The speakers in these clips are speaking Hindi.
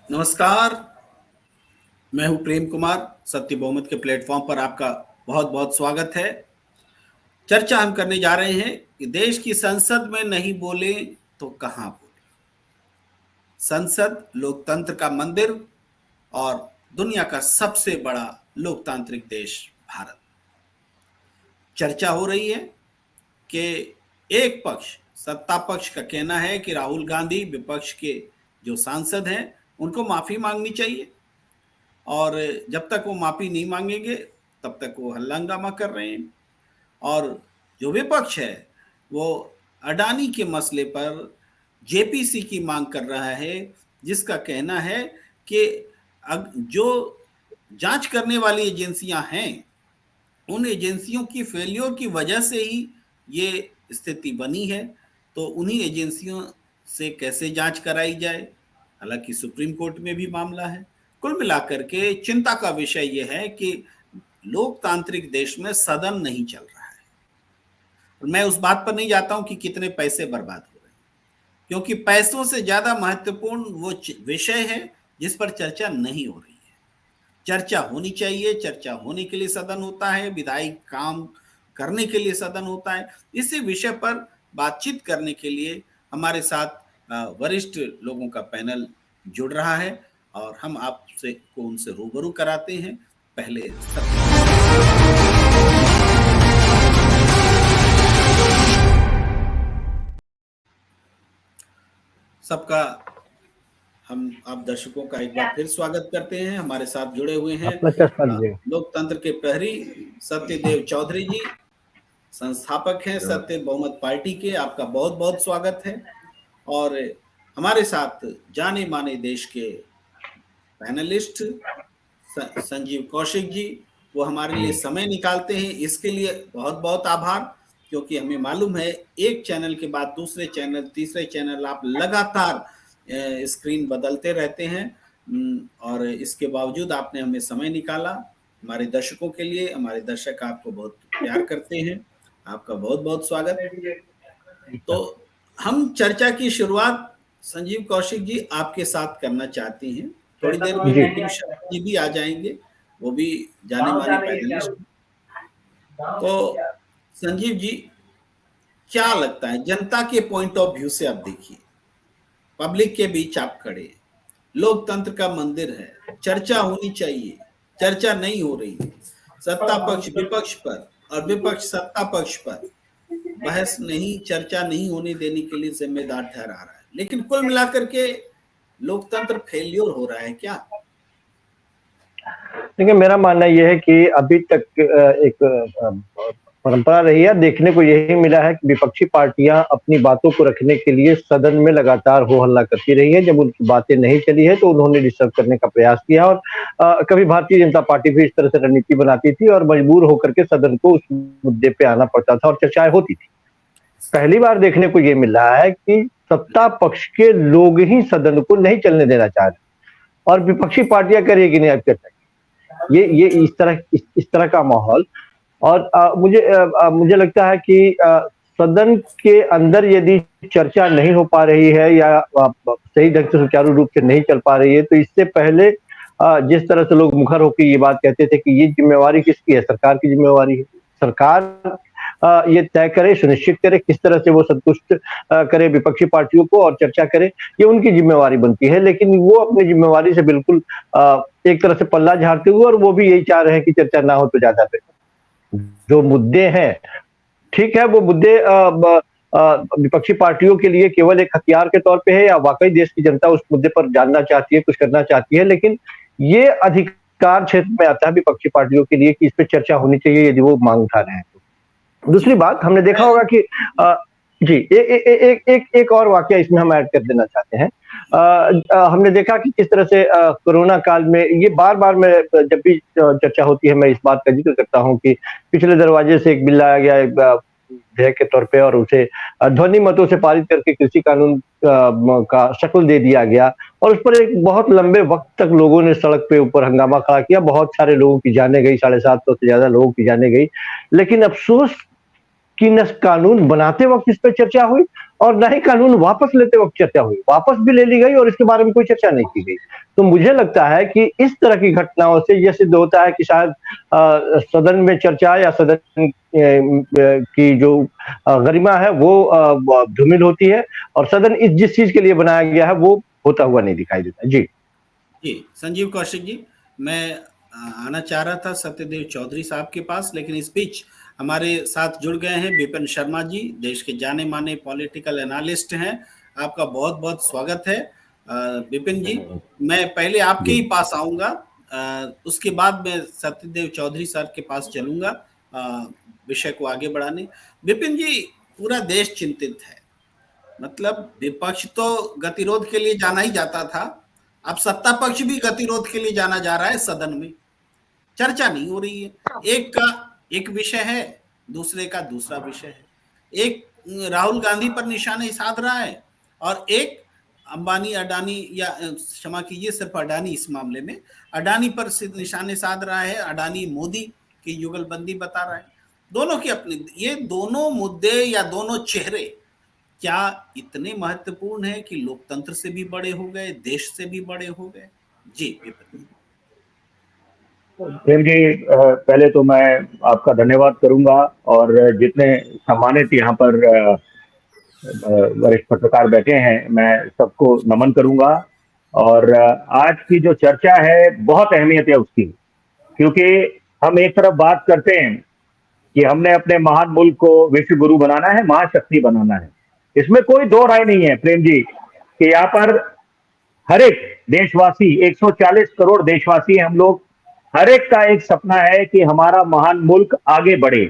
नमस्कार। मैं हूं प्रेम कुमार। सत्य बहुमत के प्लेटफॉर्म पर आपका बहुत बहुत स्वागत है। चर्चा हम करने जा रहे हैं कि देश की संसद में नहीं बोले तो कहां बोले। संसद लोकतंत्र का मंदिर और दुनिया का सबसे बड़ा लोकतांत्रिक देश भारत। चर्चा हो रही है कि एक पक्ष, सत्ता पक्ष का कहना है कि राहुल गांधी विपक्ष के जो सांसद हैं उनको माफी मांगनी चाहिए, और जब तक वो माफी नहीं मांगेंगे तब तक वो हल्ला हंगामा कर रहे हैं। और जो विपक्ष है वो अडानी के मसले पर जेपीसी की मांग कर रहा है, जिसका कहना है कि जो जांच करने वाली एजेंसियां हैं उन एजेंसियों की फेलियर की वजह से ही ये स्थिति बनी है, तो उन्हीं एजेंसियों से कैसे जांच कराई जाए। हालांकि सुप्रीम कोर्ट में भी मामला है। कुल मिलाकर के चिंता का विषय यह है कि लोकतांत्रिक देश में सदन नहीं चल रहा है। और मैं उस बात पर नहीं जाता हूं कि कितने पैसे बर्बाद हो रहे हैं, क्योंकि पैसों से ज्यादा महत्वपूर्ण वो विषय है जिस पर चर्चा नहीं हो रही है। चर्चा होनी चाहिए, चर्चा होने के लिए सदन होता है, विधायी काम करने के लिए सदन होता है। इसी विषय पर बातचीत करने के लिए हमारे साथ वरिष्ठ लोगों का पैनल जुड़ रहा है और हम आपसे को उनसे रूबरू कराते हैं। पहले सबका हम आप दर्शकों का एक बार फिर स्वागत करते हैं। हमारे साथ जुड़े हुए हैं लोकतंत्र के प्रहरी सत्यदेव चौधरी जी, संस्थापक हैं सत्य बहुमत पार्टी के। आपका बहुत बहुत स्वागत है। और हमारे साथ जाने माने देश के पैनलिस्ट संजीव कौशिक जी, वो हमारे लिए समय निकालते हैं, इसके लिए बहुत बहुत आभार। क्योंकि हमें मालूम है एक चैनल के बाद दूसरे चैनल, तीसरे चैनल आप लगातार स्क्रीन बदलते रहते हैं, और इसके बावजूद आपने हमें समय निकाला हमारे दर्शकों के लिए। हमारे दर्शक आपको बहुत प्यार करते हैं, आपका बहुत बहुत स्वागत। तो हम चर्चा की शुरुआत संजीव कौशिक जी आपके साथ करना चाहते हैं। थोड़ी देर में नीतीश शर्मा जी भी आ जाएंगे, वो भी जाने माने पैनलिस्ट। तो संजीव जी, क्या लगता है जनता के पॉइंट ऑफ व्यू से? आप देखिए, पब्लिक के बीच आप खड़े, लोकतंत्र का मंदिर है, चर्चा होनी चाहिए, चर्चा नहीं हो रही है। सत्ता पक्ष विपक्ष पर और विपक्ष सत्ता पक्ष पर बहस नहीं, चर्चा नहीं होने देने के लिए जिम्मेदार ठहरा रहा है। लेकिन कुल मिलाकर के लोकतंत्र फेल्योर हो रहा है क्या? देखिए, मेरा मानना यह है कि अभी तक एक परंपरा रही है, देखने को यही मिला है कि विपक्षी पार्टियां अपनी बातों को रखने के लिए सदन में लगातार हो हल्ला करती रही है। जब उनकी बातें नहीं चली है तो उन्होंने डिस्टर्ब करने का प्रयास किया, और कभी भारतीय जनता पार्टी भी इस तरह से रणनीति बनाती थी और मजबूर होकर के सदन को उस मुद्दे पे आना पड़ता था और चर्चाएं होती थी। पहली बार देखने को ये मिल रहा है कि सत्ता पक्ष के लोग ही सदन को नहीं चलने देना चाह रहे और विपक्षी पार्टियां करेगी नहीं चर्चा। ये इस तरह का माहौल। और मुझे लगता है कि सदन के अंदर यदि चर्चा नहीं हो पा रही है या सही ढंग से सुचारू रूप से नहीं चल पा रही है, तो इससे पहले जिस तरह से लोग मुखर होकर ये बात कहते थे कि ये जिम्मेवारी किसकी है, सरकार की जिम्मेवारी है, सरकार ये तय करे, सुनिश्चित करे किस तरह से वो संतुष्ट करे विपक्षी पार्टियों को और चर्चा करे, ये उनकी जिम्मेवारी बनती है। लेकिन वो अपनी जिम्मेवारी से बिल्कुल एक तरह से पल्ला झाड़ते हुए, और वो भी यही चाह रहे हैं कि चर्चा ना हो तो ज्यादा बेहतर। जो मुद्दे हैं, ठीक है, वो मुद्दे विपक्षी पार्टियों के लिए केवल एक हथियार के तौर पे है, या वाकई देश की जनता उस मुद्दे पर जानना चाहती है, कुछ करना चाहती है। लेकिन ये अधिकार क्षेत्र में आता है विपक्षी पार्टियों के लिए कि इस पर चर्चा होनी चाहिए यदि वो मांग उठा रहे हैं। दूसरी बात, हमने देखा होगा कि जी एक और वाकया इसमें हम ऐड कर देना चाहते हैं। हमने देखा कि किस तरह से कोरोना काल में, ये बार-बार मैं जब भी चर्चा होती है मैं इस बात का जिक्र करता हूं कि पिछले दरवाजे से एक बिल लाया गया विधेयक के तौर पे, और उसे ध्वनि मतों से पारित करके कृषि कानून का शक्ल दे दिया गया, और उस पर एक बहुत लंबे वक्त तक लोगों ने सड़क पे ऊपर हंगामा खड़ा किया। बहुत सारे लोगों की जानें गई, 750 से ज्यादा लोगों की जानें गई। लेकिन अफसोस कि न कानून बनाते वक्त इस पर चर्चा हुई और न ही कानून वापस लेते वक्त चर्चा हुई। वापस भी ले ली गई और इसके बारे में कोई चर्चा नहीं की गई। तो मुझे लगता है कि इस तरह की घटनाओं से यह सिद्ध होता है कि शायद सदन में चर्चा या सदन की जो गरिमा है वो धूमिल होती है और सदन इस जिस चीज के लिए बनाया गया है वो होता हुआ नहीं दिखाई देता। जी जी संजीव कौशिक जी, मैं आना चाह रहा था सत्यदेव चौधरी साहब के पास, लेकिन इस बीच हमारे साथ जुड़ गए हैं विपिन शर्मा जी, देश के जाने माने पॉलिटिकल एनालिस्ट हैं। आपका बहुत बहुत स्वागत है। विपिन जी, मैं पहले आपके ही पास आऊंगा, उसके बाद मैं सत्यदेव चौधरी सर के पास चलूंगा विषय को आगे बढ़ाने। विपिन जी, पूरा देश चिंतित है। मतलब विपक्ष तो गतिरोध के लिए जाना ही जाता था, अब सत्ता पक्ष भी गतिरोध के लिए जाना जा रहा है। सदन में चर्चा नहीं हो रही है, एक का एक विषय है, दूसरे का दूसरा विषय है। एक राहुल गांधी पर निशाने साध रहा है और एक अंबानी अडानी, या क्षमा कीजिए सिर्फ अडानी, इस मामले में अडानी पर निशाने साध रहा है। अडानी मोदी की जुगलबंदी बता रहा है। दोनों की अपनी, ये दोनों मुद्दे या दोनों चेहरे क्या इतने महत्वपूर्ण है कि लोकतंत्र से भी बड़े हो गए, देश से भी बड़े हो गए? जी विपिन। प्रेम जी, पहले तो मैं आपका धन्यवाद करूंगा और जितने सम्मानित यहाँ पर वरिष्ठ पत्रकार बैठे हैं, मैं सबको नमन करूंगा। और आज की जो चर्चा है बहुत अहमियत है उसकी, क्योंकि हम एक तरफ बात करते हैं कि हमने अपने महान मुल्क को विश्व गुरु बनाना है, महाशक्ति बनाना है। इसमें कोई दो राय नहीं है प्रेम जी कि यहाँ पर हर एक देशवासी, 140 करोड़ देशवासी हैं हम लोग, हर एक का एक सपना है कि हमारा महान मुल्क आगे बढ़े।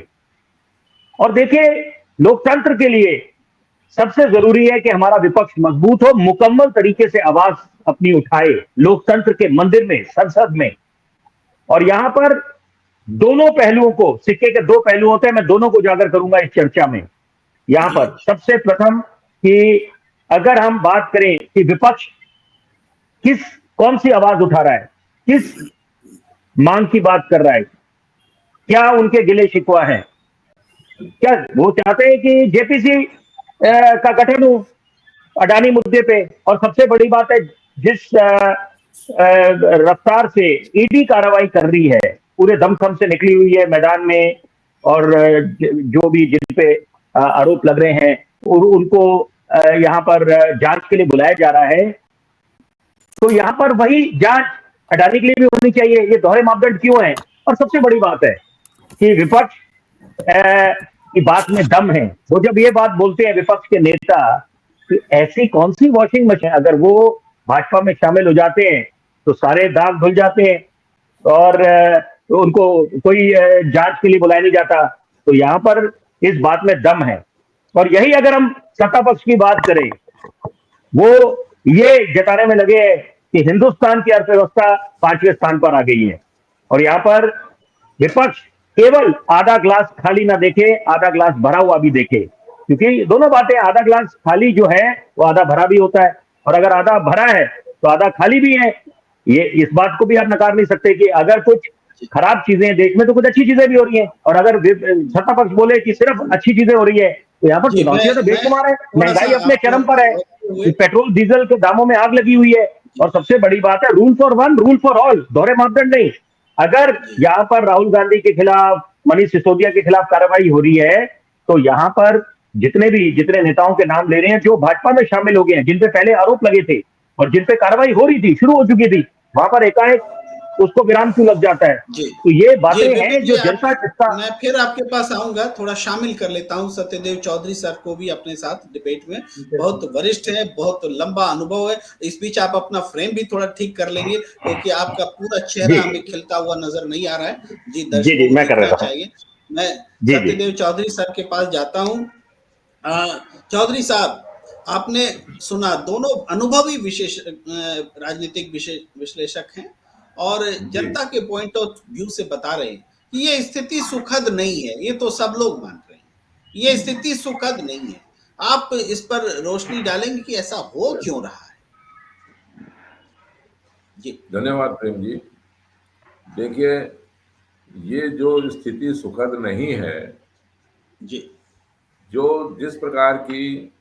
और देखिए, लोकतंत्र के लिए सबसे जरूरी है कि हमारा विपक्ष मजबूत हो, मुकम्मल तरीके से आवाज अपनी उठाए लोकतंत्र के मंदिर में, संसद में। और यहां पर दोनों पहलुओं को, सिक्के के दो पहलू होते हैं, मैं दोनों को उजागर करूंगा इस चर्चा में। यहां पर सबसे प्रथम कि अगर हम बात करें कि विपक्ष कौन सी आवाज उठा रहा है, किस मांग की बात कर रहा है, क्या उनके गिले शिकवा है, क्या वो चाहते हैं कि जेपीसी का गठन हो अडानी मुद्दे पे। और सबसे बड़ी बात है, जिस रफ्तार से ईडी कार्रवाई कर रही है, पूरे दमखम से निकली हुई है मैदान में, और जो भी जिन पे आरोप लग रहे हैं उनको यहाँ पर जांच के लिए बुलाया जा रहा है। तो यहाँ पर वही जांच अडानी के लिए भी होनी चाहिए। ये दोहरे मापदंड क्यों है? और सबसे बड़ी बात है कि विपक्ष की बात में दम है। वो जब ये बात बोलते हैं विपक्ष के नेता कि ऐसी कौन सी वॉशिंग मशीन, अगर वो भाजपा में शामिल हो जाते हैं तो सारे दाग धुल जाते हैं और उनको कोई जांच के लिए बुलाया नहीं जाता। तो यहाँ पर इस बात में दम है। और यही अगर हम सत्ता पक्ष की बात करें, वो ये जताने में लगे हैं कि हिंदुस्तान की अर्थव्यवस्था 5वें स्थान पर आ गई है। और यहाँ पर विपक्ष केवल आधा ग्लास खाली ना देखे, आधा ग्लास भरा हुआ भी देखे, क्योंकि दोनों बातें, आधा ग्लास खाली जो है वो आधा भरा भी होता है, और अगर आधा भरा है तो आधा खाली भी है। ये इस बात को भी आप नकार नहीं सकते कि अगर कुछ खराब चीजें देश में तो कुछ अच्छी चीजें भी हो रही है। और अगर सत्ता पक्ष बोले कि सिर्फ अच्छी चीजें हो रही है, तो यहाँ पर चुनौतियां तो बेशुमार है। महंगाई अपने चरम पर है, पेट्रोल डीजल के दामों में आग लगी हुई है, और सबसे बड़ी बात है rule for one, rule for all, दोहरे मापदंड नहीं। अगर यहाँ पर राहुल गांधी के खिलाफ, मनीष सिसोदिया के खिलाफ कार्रवाई हो रही है, तो यहाँ पर जितने नेताओं के नाम ले रहे हैं जो भाजपा में शामिल हो गए हैं, जिन पे पहले आरोप लगे थे और जिन पे कार्रवाई हो रही थी, शुरू हो चुकी थी, वहां पर एकाएक उसको विराम क्यों लग जाता है? तो ये बातें हैं जो जनता मैं फिर आपके पास आऊंगा, थोड़ा शामिल कर लेता हूं सत्यदेव चौधरी सर को भी अपने साथ डिबेट में। बहुत वरिष्ठ है, बहुत लंबा अनुभव है। इस बीच आप अपना फ्रेम भी थोड़ा ठीक कर लेंगे, क्योंकि आपका पूरा चेहरा हमें खिलता हुआ नजर नहीं आ रहा है। जी, दर्शकों को दिखना चाहिए। मैं सत्यदेव चौधरी सर के पास जाता हूं। चौधरी साहब, आपने सुना, दोनों अनुभवी राजनीतिक विश्लेषक हैं और जनता के पॉइंट ऑफ व्यू से बता रहे हैं कि ये स्थिति सुखद नहीं है। ये तो सब लोग मान रहे हैं, ये स्थिति सुखद नहीं है। आप इस पर रोशनी डालेंगे कि ऐसा हो क्यों रहा है? जी धन्यवाद प्रेम जी। देखिए, ये जो स्थिति सुखद नहीं है, जी, जो जिस प्रकार की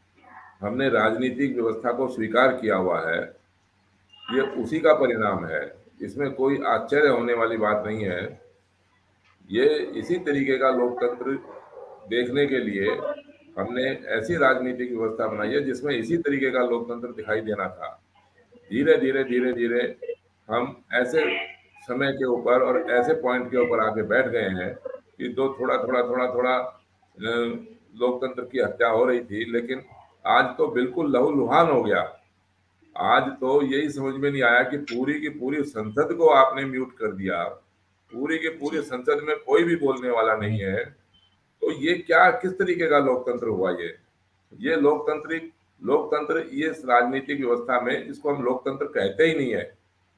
हमने राजनीतिक व्यवस्था को स्वीकार किया हुआ है, ये उसी का परिणाम है। इसमें कोई आश्चर्य होने वाली बात नहीं है। ये इसी तरीके का लोकतंत्र देखने के लिए हमने ऐसी राजनीतिक व्यवस्था बनाई है जिसमें इसी तरीके का लोकतंत्र दिखाई देना था। धीरे धीरे हम ऐसे समय के ऊपर और ऐसे पॉइंट के ऊपर आके बैठ गए हैं कि दो थोड़ा लोकतंत्र की हत्या हो रही थी, लेकिन आज तो बिल्कुल लहूलुहान हो गया। आज तो यही समझ में नहीं आया कि पूरी की पूरी संसद को आपने म्यूट कर दिया। पूरी की पूरी संसद में कोई भी बोलने वाला नहीं है। तो ये क्या, किस तरीके का लोकतंत्र हुआ? ये लोकतंत्र ये इस राजनीतिक व्यवस्था में, इसको हम लोकतंत्र कहते ही नहीं है।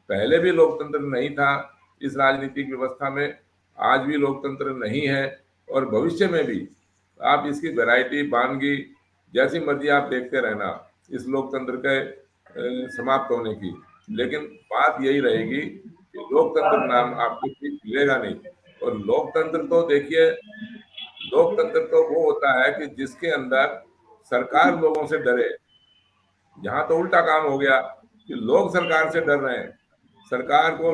पहले भी लोकतंत्र नहीं था इस राजनीतिक व्यवस्था में, आज भी लोकतंत्र नहीं है, और भविष्य में भी आप इसकी वैरायटी बानगी जैसी मर्जी आप देखते रहना इस लोकतंत्र के समाप्त होने की। लेकिन बात यही रहेगी कि लोकतंत्र नाम आपको मिलेगा नहीं। और लोकतंत्र तो देखिए, लोकतंत्र तो वो होता है कि जिसके अंदर सरकार लोगों से डरे। यहाँ तो उल्टा काम हो गया कि लोग सरकार से डर रहे हैं। सरकार को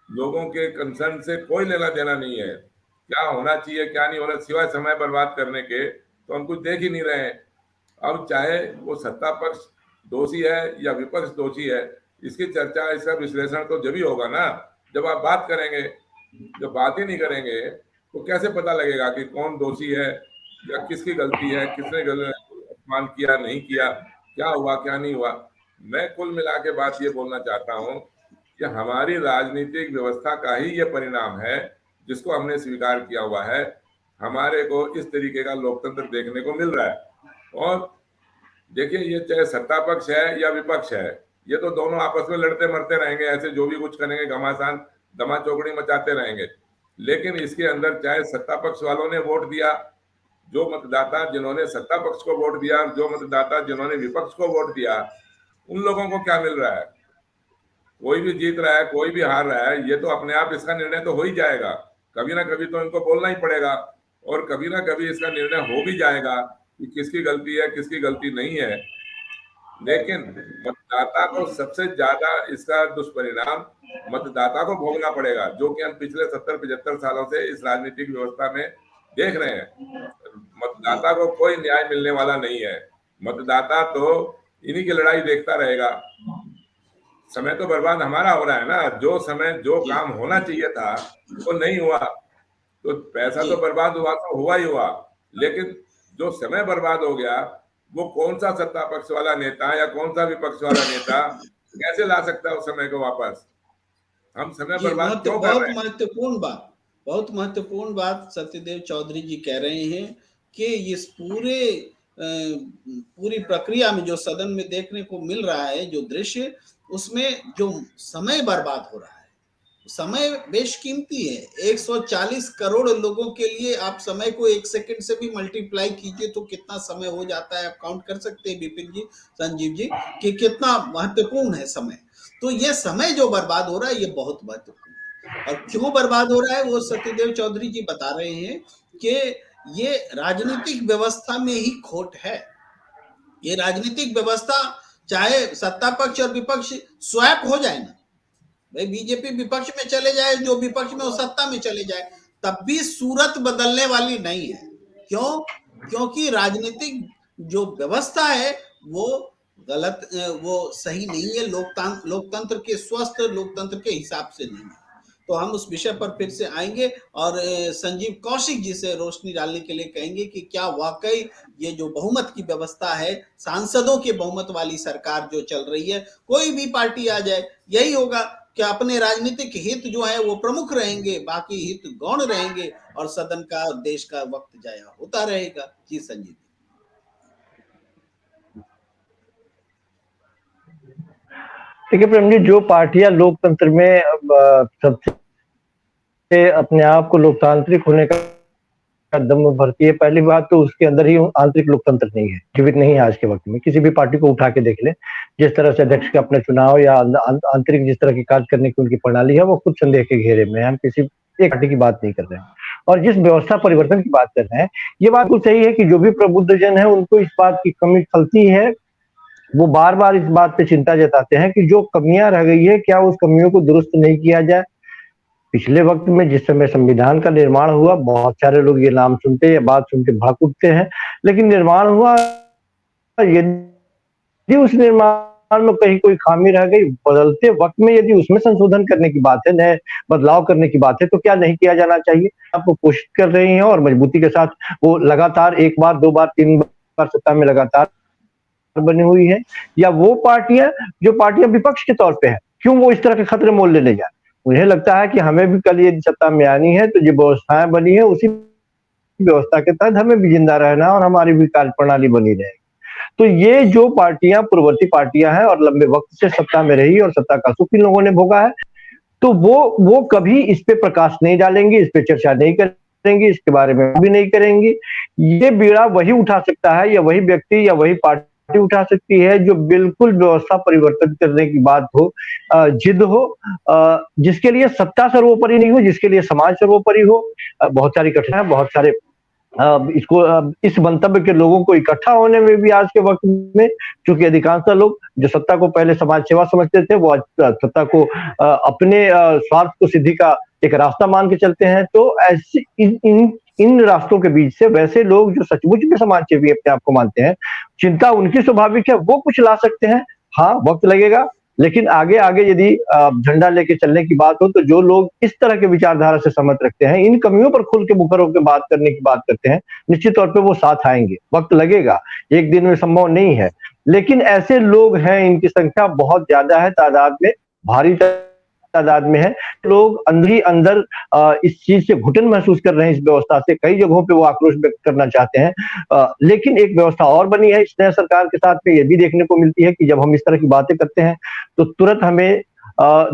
लोगों के कंसर्न से कोई लेना देना नहीं है। क्या होना चाहिए क्या नहीं होना, सिवाय समय बर्बाद करने के तो हम कुछ देख ही नहीं रहे हैं। अब चाहे वो सत्ता पक्ष दोषी है या विपक्ष दोषी है, इसकी चर्चा, इसका विश्लेषण तो जब ही होगा ना जब आप बात करेंगे। जब बात ही नहीं करेंगे तो कैसे पता लगेगा कि कौन दोषी है या किसकी गलती है, किसने अपमान किया नहीं किया, क्या हुआ क्या नहीं हुआ। मैं कुल मिला के बात ये बोलना चाहता हूँ कि हमारी राजनीतिक व्यवस्था का ही ये परिणाम है जिसको हमने स्वीकार किया हुआ है। हमारे को इस तरीके का लोकतंत्र देखने को मिल रहा है। और देखिए, ये चाहे सत्ता पक्ष है या विपक्ष है, ये तो दोनों आपस में लड़ते मरते रहेंगे, ऐसे जो भी कुछ करेंगे घमासान दमा चौकड़ी मचाते रहेंगे। लेकिन इसके अंदर चाहे सत्ता पक्ष वालों ने वोट दिया, जो मतदाता जिन्होंने सत्ता पक्ष को वोट दिया, जो मतदाता जिन्होंने विपक्ष को वोट दिया, उन लोगों को क्या मिल रहा है? कोई भी जीत रहा है, कोई भी हार रहा है, ये तो अपने आप इसका निर्णय तो हो ही जाएगा। कभी ना कभी तो इनको बोलना ही पड़ेगा और कभी ना कभी इसका निर्णय हो भी जाएगा कि किसकी गलती है किसकी गलती नहीं है। लेकिन मतदाता को सबसे ज्यादा इसका दुष्परिणाम मतदाता को भोगना पड़ेगा, जो कि हम पिछले 70-75 सालों से इस राजनीतिक व्यवस्था में देख रहे हैं। मतदाता को कोई न्याय मिलने वाला नहीं है। मतदाता तो इन्हीं की लड़ाई देखता रहेगा। समय तो बर्बाद हमारा हो रहा है ना। जो समय जो काम होना चाहिए था वो नहीं हुआ, तो पैसा तो बर्बाद हुआ तो हुआ ही हुआ। लेकिन जो समय बर्बाद हो गया, वो कौन सा सत्ता पक्ष वाला नेता या कौन सा विपक्ष वाला नेता कैसे ला सकता है उस समय को वापस? हम समय बर्बाद क्यों कर रहे हैं? बहुत महत्वपूर्ण बात सत्यदेव चौधरी जी कह रहे हैं कि इस पूरी प्रक्रिया में जो सदन में देखने को मिल रहा है, जो दृश्य, उसमें जो समय बर्बाद हो रहा है, समय बेशकीमती है। 140 करोड़ लोगों के लिए आप समय को 1 सेकंड से भी मल्टीप्लाई कीजिए तो कितना समय हो जाता है, आप काउंट कर सकते हैं विपिन जी, संजीव जी, कि कितना महत्वपूर्ण है समय। तो ये समय जो बर्बाद हो रहा है ये बहुत महत्वपूर्ण है। और क्यों बर्बाद हो रहा है वो सत्यदेव चौधरी जी बता रहे हैं कि ये राजनीतिक व्यवस्था में ही खोट है। ये राजनीतिक व्यवस्था, चाहे सत्ता पक्ष और विपक्ष स्वैप हो जाए ना, भाई बीजेपी विपक्ष में चले जाए, जो विपक्ष में वो सत्ता में चले जाए, तब भी सूरत बदलने वाली नहीं है। क्यों? क्योंकि राजनीतिक जो व्यवस्था है वो गलत, वो सही नहीं है, लोकतंत्र के स्वस्थ लोकतंत्र के हिसाब से नहीं है। तो हम उस विषय पर फिर से आएंगे और संजीव कौशिक जी से रोशनी डालने के लिए कहेंगे कि क्या वाकई ये जो बहुमत की व्यवस्था है, सांसदों के बहुमत वाली सरकार जो चल रही है, कोई भी पार्टी आ जाए यही होगा कि अपने राजनीतिक हित जो है वो प्रमुख रहेंगे, बाकी हित गौण रहेंगे और सदन का और देश का वक्त जाया होता रहेगा। जी संजीव। देखिए प्रेम जी, जो पार्टियां लोकतंत्र में सबसे अपने आप को लोकतांत्रिक होने का दम भरती है, पहली बात तो उसके अंदर ही आंतरिक लोकतंत्र नहीं है, जीवित नहीं है आज के वक्त में। किसी भी पार्टी को उठा के देख ले, जिस तरह से अध्यक्ष के अपने चुनाव या आंतरिक जिस तरह की कार्य करने की उनकी प्रणाली है, वो खुद संदेह के घेरे में। हम किसी एक पार्टी की बात नहीं कर रहे हैं। और जिस व्यवस्था परिवर्तन की बात कर रहे हैं, ये बात बिल्कुल सही है कि जो भी प्रबुद्ध जन है उनको इस बात की कमी खलती है, वो बार बार इस बात पे चिंता जताते हैं कि जो कमियां रह गई है क्या उस कमियों को दुरुस्त नहीं किया जाए। पिछले वक्त में जिस समय संविधान का निर्माण हुआ, बहुत सारे लोग ये नाम सुनते या बात सुन के भड़क उठते हैं, लेकिन निर्माण हुआ, यदि उस निर्माण में कहीं कोई खामी रह गई, बदलते वक्त में यदि उसमें संशोधन करने की बात है, नए बदलाव करने की बात है, तो क्या नहीं किया जाना चाहिए। आप कोशिश कर रही हैं और मजबूती के साथ वो लगातार 1 बार 2 बार 3 बार सत्ता में लगातार बनी हुई है, या वो पार्टियां जो पार्टियां विपक्ष के तौर पे है, क्यों वो इस तरह के खतरे मोल लेने जाए। मुझे लगता है कि हमें भी कल यदि सत्ता में आनी है तो जो व्यवस्थाएं बनी है उसी व्यवस्था के तहत हमें भी जिंदा रहना और हमारी भी कार्य प्रणाली बनी रहेगी। तो ये जो पार्टियां पूर्ववर्ती पार्टियां हैं और लंबे वक्त से सत्ता में रही और सत्ता का सुख इन लोगों ने भोगा है, तो वो कभी इस पे प्रकाश नहीं डालेंगी, इस पे चर्चा नहीं करेंगी, इसके बारे में भी नहीं करेंगी। ये बीड़ा वही उठा सकता है, या वही व्यक्ति या वही पार्टी उठा सकती है जो बिल्कुल व्यवस्था परिवर्तन करने की बात हो, जिद हो, जिसके लिए सत्ता सर्वोपरि नहीं हो, जिसके लिए समाज सर्वोपरि हो। बहुत सारी कठिनाइयां, बहुत सारे इस मंतव्य के लोगों को इकट्ठा होने में भी आज के वक्त में, चूंकि अधिकांश लोग जो सत्ता को पहले समाज सेवा समझते थे, वो आज सत्ता को अपने स्वार्थ को सिद्धि का एक रास्ता मान के चलते हैं। तो ऐसे इन रास्तों के बीच से वैसे लोग जो सचमुच में समाज सेवी अपने आप को मानते हैं, चिंता उनकी स्वाभाविक है, वो कुछ ला सकते हैं। हाँ, वक्त लगेगा, लेकिन आगे आगे यदि झंडा लेके चलने की बात हो, तो जो लोग इस तरह के विचारधारा से सहमत रखते हैं, इन कमियों पर खुल के मुखर होकर बात करने की बात करते हैं, निश्चित तौर पे वो साथ आएंगे। वक्त लगेगा, एक दिन में संभव नहीं है, लेकिन ऐसे लोग हैं, इनकी संख्या बहुत ज्यादा है, तादाद में भारी तादाद में है। लोग अंदर ही अंदर इस चीज से घुटन महसूस कर रहे हैं, इस व्यवस्था से। कई जगहों पे वो आक्रोश व्यक्त करना चाहते हैं, लेकिन एक व्यवस्था और बनी है इस नए सरकार के साथ में, ये भी देखने को मिलती है कि जब हम इस तरह की बातें करते हैं तो तुरंत हमें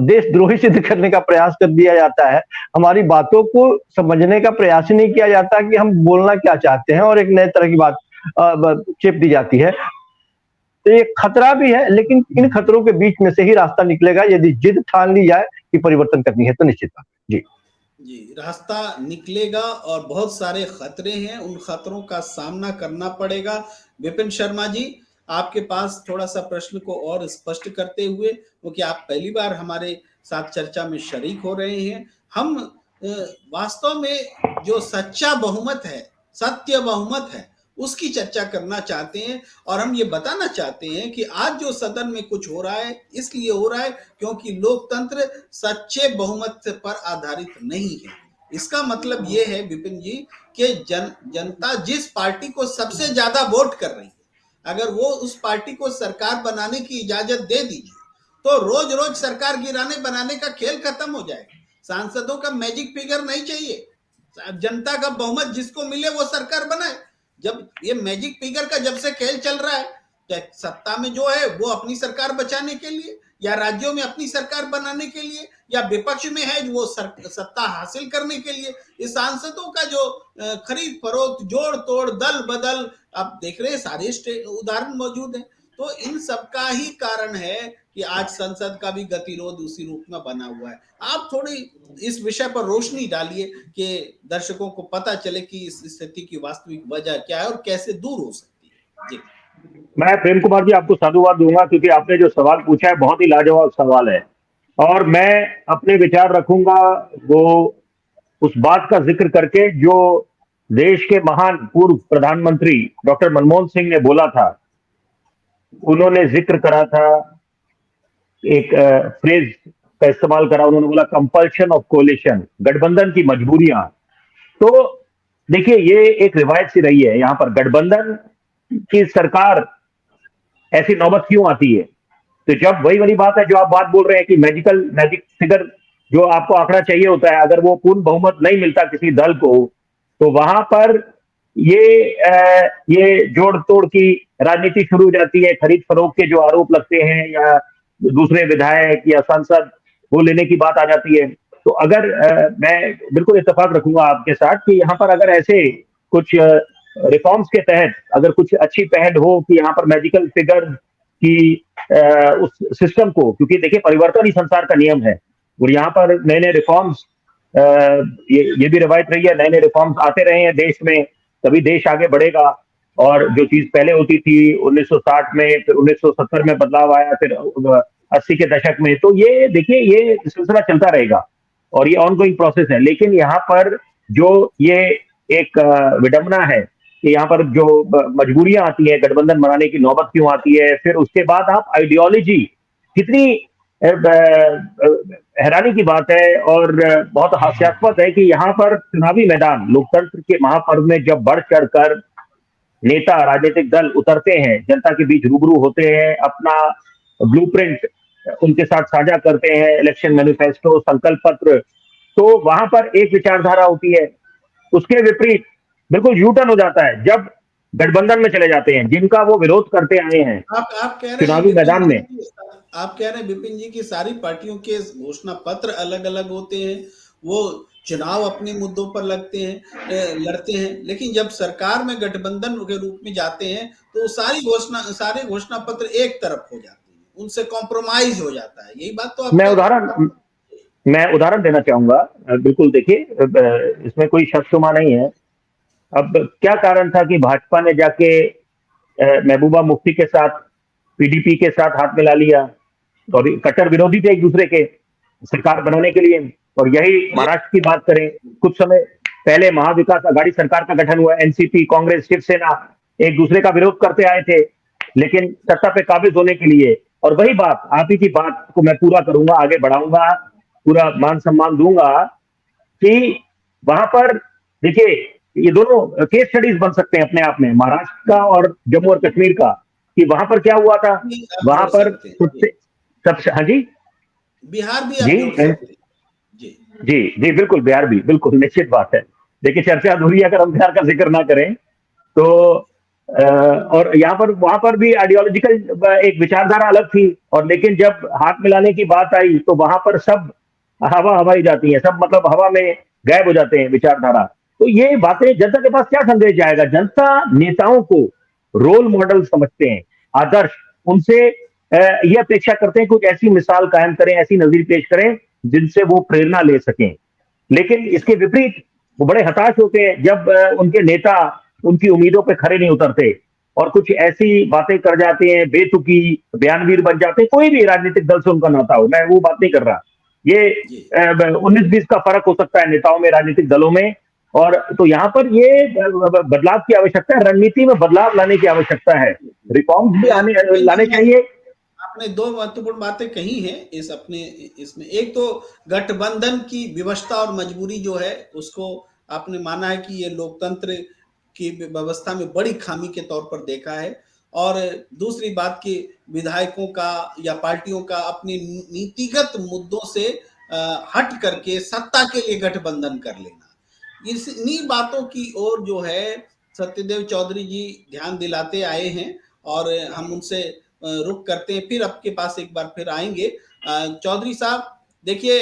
देशद्रोही सिद्ध करने का प्रयास कर दिया जाता है। हमारी बातों को समझने का प्रयास ही नहीं किया जाता कि हम बोलना क्या चाहते हैं, और एक नए तरह की बात चेप दी जाती है। तो ये खतरा भी है, लेकिन इन खतरों के बीच में से ही रास्ता निकलेगा, यदि जिद ठान ली जाए कि परिवर्तन करनी है तो निश्चित बात। जी जी, रास्ता निकलेगा और बहुत सारे खतरे हैं, उन खतरों का सामना करना पड़ेगा। विपिन शर्मा जी, आपके पास थोड़ा सा प्रश्न को और स्पष्ट करते हुए, क्योंकि आप पहली बार हमारे साथ चर्चा में शरीक हो रहे हैं, हम वास्तव में जो सच्चा बहुमत है, सत्य बहुमत है, उसकी चर्चा करना चाहते हैं। और हम ये बताना चाहते हैं कि आज जो सदन में कुछ हो रहा है, इसलिए हो रहा है क्योंकि लोकतंत्र सच्चे बहुमत पर आधारित नहीं है। इसका मतलब ये है विपिन जी कि जनता जिस पार्टी को सबसे ज्यादा वोट कर रही है, अगर वो उस पार्टी को सरकार बनाने की इजाजत दे दीजिए, तो रोज रोज सरकार गिराने बनाने का खेल खत्म हो जाएगा। सांसदों का मैजिक फिगर नहीं चाहिए, जनता का बहुमत जिसको मिले वो सरकार बनाए। जब ये मैजिक फिगर का जब से खेल चल रहा है, सत्ता में जो है वो अपनी सरकार बचाने के लिए, या राज्यों में अपनी सरकार बनाने के लिए, या विपक्ष में है वो सत्ता हासिल करने के लिए, इस सांसदों का जो खरीद फरोख्त, जोड़ तोड़, दल बदल, आप देख रहे हैं, सारे उदाहरण मौजूद हैं। तो इन सब का ही कारण है कि आज संसद का भी गतिरोध उसी रूप में बना हुआ है। आप थोड़ी इस विषय पर रोशनी डालिए कि दर्शकों को पता चले कि इस स्थिति की वास्तविक वजह क्या है और कैसे दूर हो सकती है। जी, मैं प्रेम कुमार जी आपको साधुवाद दूंगा, क्योंकि आपने जो सवाल पूछा है बहुत ही लाजवाब सवाल है, और मैं अपने विचार रखूंगा वो उस बात का जिक्र करके जो देश के महान पूर्व प्रधानमंत्री डॉक्टर मनमोहन सिंह ने बोला था। उन्होंने जिक्र करा था, एक फ्रेज का इस्तेमाल करा, उन्होंने बोला कंपल्शन ऑफ कोलिशन, गठबंधन की मजबूरियां। तो देखिए, ये एक रिवायत सी रही है, यहां पर गठबंधन की सरकार ऐसी नौबत क्यों आती है? तो जब वही वाली बात है जो आप बात बोल रहे हैं कि मैजिक फिगर जो आपको आंकड़ा चाहिए होता है, अगर वो पूर्ण बहुमत नहीं मिलता किसी दल को, तो वहां पर ये जोड़ तोड़ की राजनीति शुरू हो जाती है। खरीद फरोख्त के जो आरोप लगते हैं, या दूसरे विधायक या सांसद वो लेने की बात आ जाती है। तो अगर मैं बिल्कुल इत्तेफाक रखूंगा आपके साथ कि यहाँ पर अगर ऐसे कुछ रिफॉर्म्स के तहत अगर कुछ अच्छी पहल हो कि यहाँ पर मैजिकल फिगर की उस सिस्टम को, क्योंकि देखिए परिवर्तन ही संसार का नियम है, और यहाँ पर नए नए रिफॉर्म्स ये भी रवायत रही है, नए नए रिफॉर्म्स आते रहे हैं देश में, तभी देश आगे बढ़ेगा। और जो चीज पहले होती थी 1960 में, फिर 1970 में बदलाव आया, फिर 80 के दशक में, तो ये देखिए ये सिलसिला चलता रहेगा और ये ऑनगोइंग प्रोसेस है। लेकिन यहाँ पर जो ये एक विडंबना है कि यहाँ पर जो मजबूरियां आती है, गठबंधन बनाने की नौबत क्यों आती है, फिर उसके बाद आप आइडियोलॉजी, कितनी हैरानी की बात है और बहुत हास्यास्पद है कि यहाँ पर चुनावी मैदान, लोकतंत्र के महापर्व में जब बढ़ चढ़कर नेता, राजनीतिक दल उतरते हैं, जनता के बीच रूबरू होते हैं, अपना ब्लूप्रिंट उनके साथ साझा करते हैं, इलेक्शन मैनिफेस्टो, संकल्प पत्र, तो वहां पर एक विचारधारा होती है, उसके विपरीत बिल्कुल यू टर्न हो जाता है जब गठबंधन में चले जाते हैं जिनका वो विरोध करते आए हैं आप कह रहे हैं चुनावी मैदान में। आप कह रहे हैं विपिन जी की सारी पार्टियों के घोषणा पत्र अलग अलग होते हैं, वो चुनाव अपने मुद्दों पर लड़ते हैं, लेकिन जब सरकार में गठबंधन के रूप में जाते हैं तो सारे घोषणा पत्र एक तरफ हो जाते हैं, उनसे कॉम्प्रोमाइज हो जाता है। यही बात तो आप मैं उदाहरण देना चाहूंगा। बिल्कुल देखिए, इसमें कोई शक शुबा नहीं है। अब क्या कारण था कि भाजपा ने जाके महबूबा मुफ्ती के साथ, पीडीपी के साथ हाथ मिला लिया, और कट्टर विरोधी थे एक दूसरे के सरकार बनाने के लिए। और यही महाराष्ट्र की बात करें, कुछ समय पहले महाविकास आघाड़ी सरकार का गठन हुआ, एनसीपी, कांग्रेस, शिवसेना एक दूसरे का विरोध करते आए थे, लेकिन सत्ता पे काबिज होने के लिए, और वही बात, आप ही की बात को मैं पूरा करूंगा, आगे बढ़ाऊंगा, पूरा मान सम्मान दूंगा कि वहां पर देखिए ये दोनों केस स्टडीज बन सकते हैं अपने आप में, महाराष्ट्र का और जम्मू और कश्मीर का, कि वहां पर क्या हुआ था। वहां पर सबसे, हाँ जी, बिहार भी जी जी जी बिल्कुल, बिहार भी, बिल्कुल निश्चित बात है। देखिए चर्चा अधूरी अगर हम बिहार का जिक्र ना करें तो। और यहाँ पर वहां पर भी आइडियोलॉजिकल एक विचारधारा अलग थी, और लेकिन जब हाथ मिलाने की बात आई तो वहां पर सब हवा हवाई जाती है, सब मतलब हवा में गायब हो जाते हैं विचारधारा। तो ये बातें जनता के पास क्या संदेश जाएगा? जनता नेताओं को रोल मॉडल समझते हैं, आदर्श, उनसे ये अपेक्षा करते हैं कुछ ऐसी मिसाल कायम करें, ऐसी नजीर पेश करें जिनसे वो प्रेरणा ले सकें। लेकिन इसके विपरीत वो बड़े हताश होते हैं जब उनके नेता उनकी उम्मीदों पे खरे नहीं उतरते और कुछ ऐसी बातें कर जाते हैं, बेतुकी बयानवीर बन जाते हैं। कोई भी राजनीतिक दल से उनका नाता हो, मैं वो बात नहीं कर रहा, ये 19-20 का फर्क हो सकता है नेताओं में, राजनीतिक दलों में। और तो यहाँ पर ये बदलाव की आवश्यकता है, रणनीति में बदलाव लाने की आवश्यकता है, रिफॉर्म्स भी लाने चाहिए। आपने दो महत्वपूर्ण बातें कही हैं इसमें। एक तो गठबंधन की विवशता और मजबूरी जो है, उसको आपने माना है कि ये लोकतंत्र की व्यवस्था में बड़ी खामी के तौर पर देखा है। और दूसरी बात कि विधायकों का या पार्टियों का अपने नीतिगत मुद्दों से हट करके सत्ता के लिए गठबंधन कर लेना, इन्हीं बातों की ओर जो है सत्यदेव चौधरी जी ध्यान दिलाते आए हैं, और हम उनसे रुक करते हैं, फिर आपके पास एक बार फिर आएंगे। चौधरी साहब देखिए,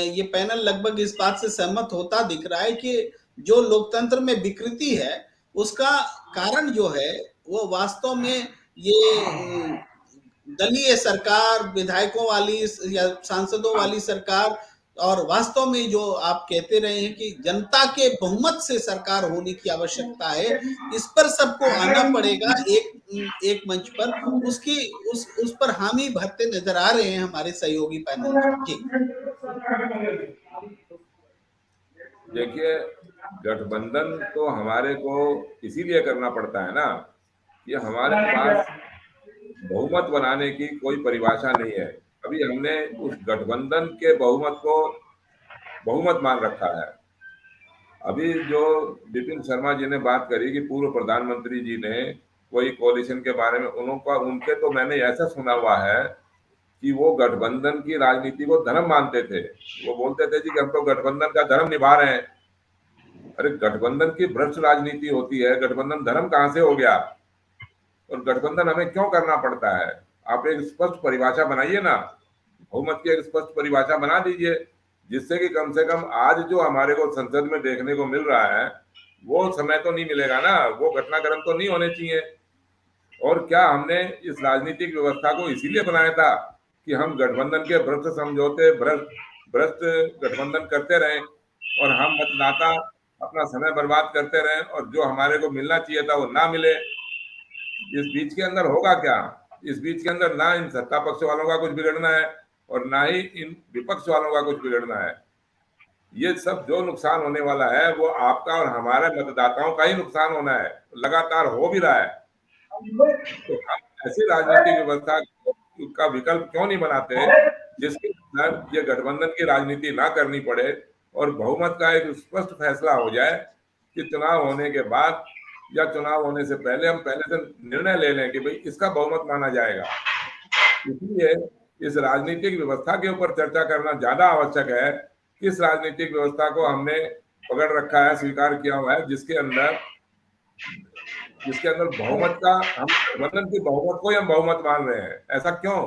ये पैनल लगभग इस बात से सहमत होता दिख रहा है कि जो लोकतंत्र में विकृति है उसका कारण जो है वो वास्तव में ये दलीय सरकार, विधायकों वाली या सांसदों वाली सरकार, और वास्तव में जो आप कहते रहे हैं कि जनता के बहुमत से सरकार होने की आवश्यकता है, इस पर सबको आना पड़ेगा एक मंच पर। उसकी उस पर हामी भरते नजर आ रहे हैं हमारे सहयोगी पैनल जी। देखिए, गठबंधन तो हमारे को इसीलिए करना पड़ता है ना, ये हमारे पास बहुमत बनाने की कोई परिभाषा नहीं है। अभी हमने उस गठबंधन के बहुमत को बहुमत मान रखा है। अभी जो विपिन शर्मा जी ने बात करी कि पूर्व प्रधानमंत्री जी ने कोई कोalition के बारे में, उनके तो मैंने ऐसा सुना हुआ है कि वो गठबंधन की राजनीति को धर्म मानते थे। वो बोलते थे जी कि हम तो गठबंधन का धर्म निभा रहे हैं। अरे गठबंधन की भ्रष्ट राजनीति होती है, गठबंधन धर्म कहां से हो गया? और गठबंधन हमें क्यों करना पड़ता है? आप एक स्पष्ट परिभाषा बनाइए ना, बहुमत की एक स्पष्ट परिभाषा बना दीजिए, जिससे कि कम से कम आज जो हमारे को संसद में देखने को मिल रहा है वो समय तो नहीं मिलेगा ना, वो घटनाक्रम तो नहीं होने चाहिए। और क्या हमने इस राजनीतिक व्यवस्था को इसीलिए बनाया था कि हम गठबंधन के भ्रष्ट समझौते, भ्रष्ट गठबंधन करते रहें? और हम मतदाता अपना समय बर्बाद करते रहें और जो हमारे को मिलना चाहिए था वो ना मिले। इस बीच के अंदर होगा क्या? इस बीच के अंदर ना इन सत्ता पक्ष वालों का कुछ बिगड़ना है और ना ही इन विपक्ष वालों का कुछ बिगड़ना है। ये सब जो नुकसान होने वाला है वो आपका और हमारे मतदाताओं का ही नुकसान होना है, लगातार हो भी रहा है। तो हम ऐसी राजनीतिक व्यवस्था का विकल्प क्यों नहीं बनाते जिसके अंदर ये गठबंधन की राजनीति ना करनी पड़े और बहुमत का एक स्पष्ट फैसला हो जाए कि चुनाव होने के बाद या चुनाव होने से पहले हम पहले से निर्णय ले लें कि भाई इसका बहुमत माना जाएगा। इसलिए इस राजनीतिक व्यवस्था के ऊपर चर्चा करना ज्यादा आवश्यक है। किस राजनीतिक व्यवस्था को हमने पकड़ रखा है, स्वीकार किया हुआ है, जिसके अंदर बहुमत का, हम गठबंधन की बहुमत को ही हम बहुमत मान रहे हैं। ऐसा क्यों?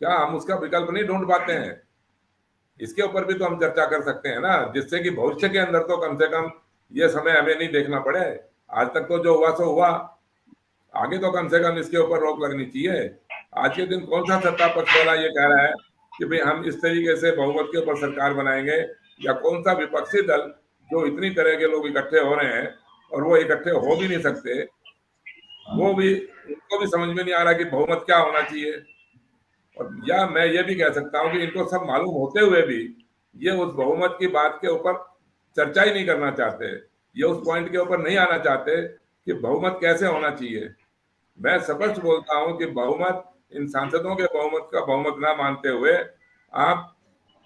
क्या हम उसका विकल्प नहीं ढूंढ पाते हैं? इसके ऊपर भी तो हम चर्चा कर सकते हैं ना, जिससे कि भविष्य के अंदर तो कम से कम ये समय हमें नहीं देखना पड़े। आज तक तो जो हुआ सो हुआ, आगे तो कम से कम इसके ऊपर रोक लगनी चाहिए। आज के दिन कौन सा सत्ता पक्ष वाला ये कह रहा है कि भाई हम इस तरीके से बहुमत के ऊपर सरकार बनाएंगे, या कौन सा विपक्षी दल जो इतनी तरह के लोग इकट्ठे हो रहे हैं और वो इकट्ठे हो भी नहीं सकते, वो भी, उनको भी समझ में नहीं आ रहा कि बहुमत क्या होना चाहिए। और या मैं ये भी कह सकता हूँ कि इनको सब मालूम होते हुए भी ये उस बहुमत की बात के ऊपर चर्चा ही नहीं करना चाहते, ये उस पॉइंट के ऊपर नहीं आना चाहते कि बहुमत कैसे होना चाहिए। मैं स्पष्ट बोलता हूं कि बहुमत, इन सांसदों के बहुमत का बहुमत ना मानते हुए आप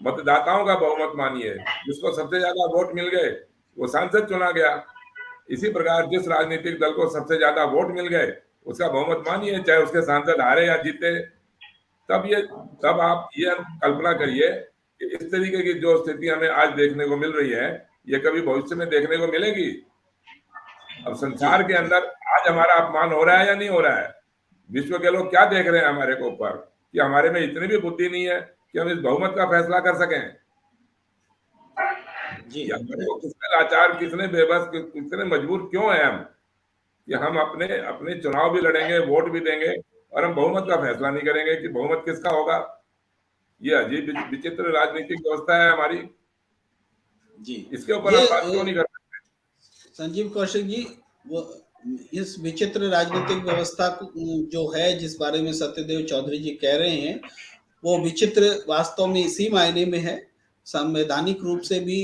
मतदाताओं का बहुमत मानिए। जिसको सबसे ज्यादा वोट मिल गए वो सांसद चुना गया। इसी प्रकार जिस राजनीतिक दल को सबसे ज्यादा वोट मिल गए उसका बहुमत मानिए, चाहे उसके सांसद हारे या जीते। तब आप ये कल्पना करिए कि इस तरीके की जो स्थिति हमें आज देखने को मिल रही है ये कभी भविष्य में देखने को मिलेगी। अब संसार के अंदर आज हमारा अपमान हो रहा है या नहीं हो रहा है? विश्व के लोग क्या देख रहे हैं हमारे को ऊपर कि हमारे में इतनी भी बुद्धि नहीं है कि हम इस बहुमत का फैसला कर सकें। जी, किसने लाचार, किसने बेबस, किसने मजबूर क्यों है हम कि हम अपने चुनाव भी लड़ेंगे, वोट भी देंगे और हम बहुमत का फैसला नहीं करेंगे कि बहुमत किसका होगा। ये अजीब विचित्र राजनीतिक व्यवस्था है हमारी। जी, इसके ऊपर हम बात क्यों नहीं कर सकते? संजीव कौशिक जी, वो इस विचित्र राजनीतिक व्यवस्था जो है जिस बारे में सत्यदेव चौधरी जी कह रहे हैं, वो विचित्र वास्तव में इसी मायने में है। संवैधानिक रूप से भी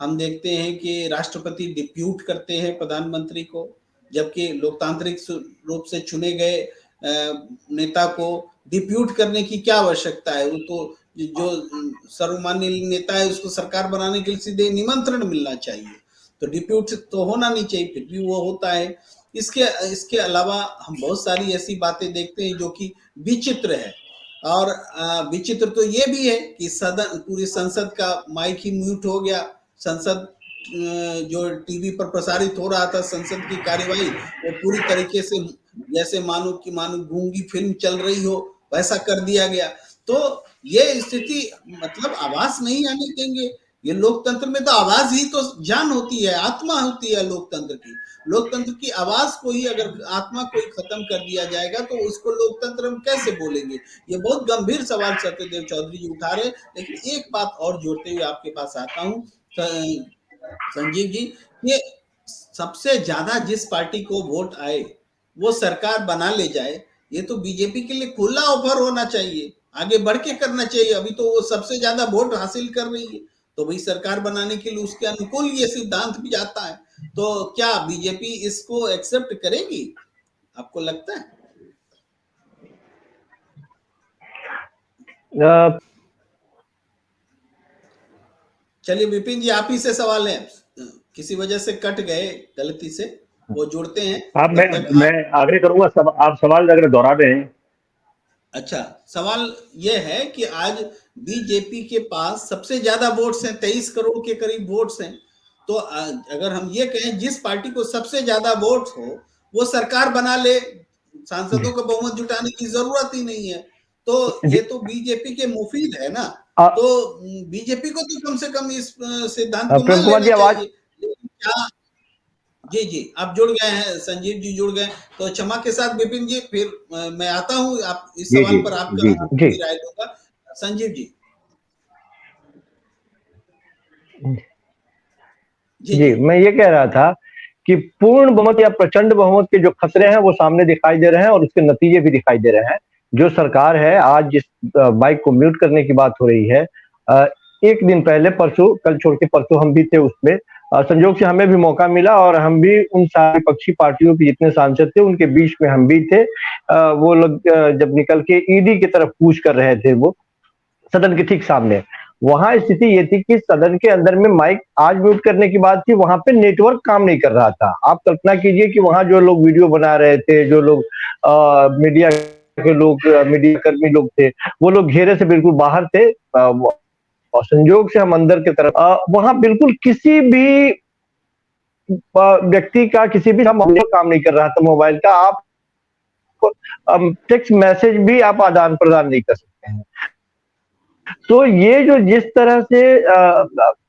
हम देखते हैं कि राष्ट्रपति डिप्यूट करते हैं प्रधानमंत्री को, जबकि लोकतांत्रिक रूप से चुने गए नेता को डिप्यूट करने की क्या आवश्यकता है? वो तो जो सर्वमान्य नेता है उसको सरकार बनाने के लिए सीधे निमंत्रण मिलना चाहिए, तो डिप्यूट तो होना नहीं चाहिए, फिर भी वो होता है। इसके अलावा हम बहुत सारी ऐसी बातें देखते हैं जो कि विचित्र है। और विचित्र तो ये भी है कि सदन, पूरी संसद का माइक ही म्यूट हो गया। संसद जो टीवी पर प्रसारित हो रहा था संसद की कार्यवाही, वो पूरी तरीके से जैसे मानो गूंगी फिल्म चल रही हो वैसा कर दिया गया। तो ये स्थिति, मतलब आवाज नहीं आने देंगे। ये लोकतंत्र में तो आवाज ही तो जान होती है, आत्मा होती है लोकतंत्र की। लोकतंत्र की आवाज को ही अगर आत्मा को ही खत्म कर दिया जाएगा तो उसको लोकतंत्र हम कैसे बोलेंगे? ये बहुत गंभीर सवाल सत्यदेव चौधरी जी उठा रहे। लेकिन एक बात और जोड़ते हुए आपके पास आता हूँ संजीव जी, ये सबसे ज्यादा जिस पार्टी को वोट आए वो सरकार बना ले जाए, ये तो बीजेपी के लिए खुला ऑफर होना चाहिए, आगे बढ़ के करना चाहिए। अभी तो वो सबसे ज्यादा वोट हासिल कर रही है, तो भाई सरकार बनाने के लिए उसके अनुकूल ये सिद्धांत भी आता है। तो क्या बीजेपी इसको एक्सेप्ट करेगी, आपको लगता है? चलिए विपिन जी, आप ही से सवाल है, किसी वजह से कट गए गलती से, वो जुड़ते हैं। आप मैं आग्रह करूंगा आप सवाल अगर दोहरा दें। अच्छा, सवाल यह है कि आज बीजेपी के पास सबसे ज्यादा वोट्स हैं, 23 करोड़ के करीब वोट्स हैं। तो अगर हम ये कहें जिस पार्टी को सबसे ज्यादा वोट्स हो वो सरकार बना ले, सांसदों का बहुमत जुटाने की जरूरत ही नहीं है, तो ये तो बीजेपी के मुफीद है ना। तो बीजेपी को तो कम से कम इस सिद्धांत को मान लेना चाहिए। लेकिन क्या, जी आप जुड़ गए हैं, संजीव जी जुड़ गए, तो क्षमा के साथ विपिन जी, फिर मैं आता हूं आप इस सवाल पर आपकी राय लूंगा। संजीव जी। जी, मैं ये कह रहा था कि पूर्ण बहुमत या प्रचंड बहुमत के जो खतरे हैं वो सामने दिखाई दे रहे हैं और उसके नतीजे भी दिखाई दे रहे हैं। जो सरकार है, आज जिस माइक को म्यूट करने की बात हो रही है, एक दिन पहले परसों, कल छोड़ के परसों हम भी थे उसमें, संयोग से हमें भी मौका मिला और हम भी उन सारी विपक्षी पार्टियों के जितने सांसद थे उनके बीच में हम भी थे। वो लोग जब निकल के ईडी की तरफ कूच कर रहे थे, वो सदन के ठीक सामने, वहां स्थिति ये थी कि सदन के अंदर में माइक आज म्यूट करने की बात थी, वहां पे नेटवर्क काम नहीं कर रहा था। आप कल्पना कीजिए कि वहां जो लोग वीडियो बना रहे थे, जो लोग मीडिया के लोग, मीडिया कर्मी लोग थे, वो लोग घेरे से बिल्कुल बाहर थे। और संयोग से हम अंदर की तरफ, वहां बिल्कुल किसी भी व्यक्ति का किसी भी काम नहीं कर रहा था मोबाइल का। आप टेक्स्ट मैसेज भी आप आदान प्रदान नहीं कर सकते हैं। तो ये जो जिस तरह से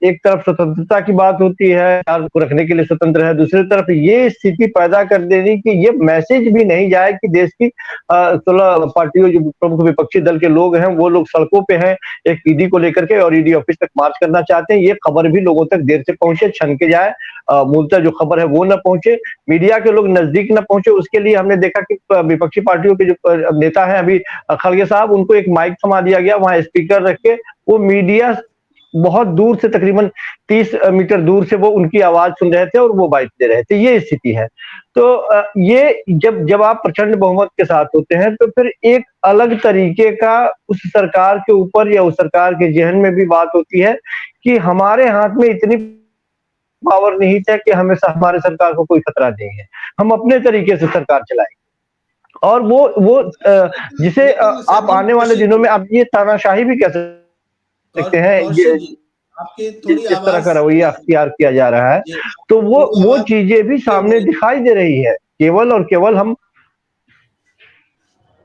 एक तरफ स्वतंत्रता की बात होती है, को रखने के लिए स्वतंत्र है, दूसरी तरफ ये स्थिति पैदा कर देनी कि ये मैसेज भी नहीं जाए कि देश की 16 पार्टियों, जो प्रमुख विपक्षी दल के लोग हैं, वो लोग सड़कों पे हैं एक ईडी को लेकर के और ईडी ऑफिस तक मार्च करना चाहते हैं। ये खबर भी लोगों तक देर से पहुंचे, छन के जाए, मूलतः जो खबर है वो न पहुंचे, मीडिया के लोग नजदीक न पहुंचे। उसके लिए हमने देखा कि विपक्षी पार्टियों के जो नेता हैं अभी, खड़गे साहब, उनको एक माइक थमा दिया गया, वहां स्पीकर रख के वो मीडिया बहुत दूर से, तकरीबन 30 मीटर दूर से वो उनकी आवाज सुन रहे थे और वो बाइट दे रहे थे। ये स्थिति है। तो ये जब आप प्रचंड बहुमत के साथ होते हैं तो फिर एक अलग तरीके का उस सरकार के ऊपर या उस सरकार के जहन में भी बात होती है कि हमारे हाथ में इतनी पावर नहीं है कि हमेशा हमारे सरकार को कोई खतरा नहीं है, हम अपने तरीके से सरकार चलाएंगे। और वो जिसे आप आने वाले दिनों में आप ये तानाशाही भी कह सकते हैं, ये आपकी थोड़ी जिस तरह का रवैया अख्तियार किया जा रहा है, तो वो चीजें भी सामने दिखाई दे रही है। केवल और केवल हम,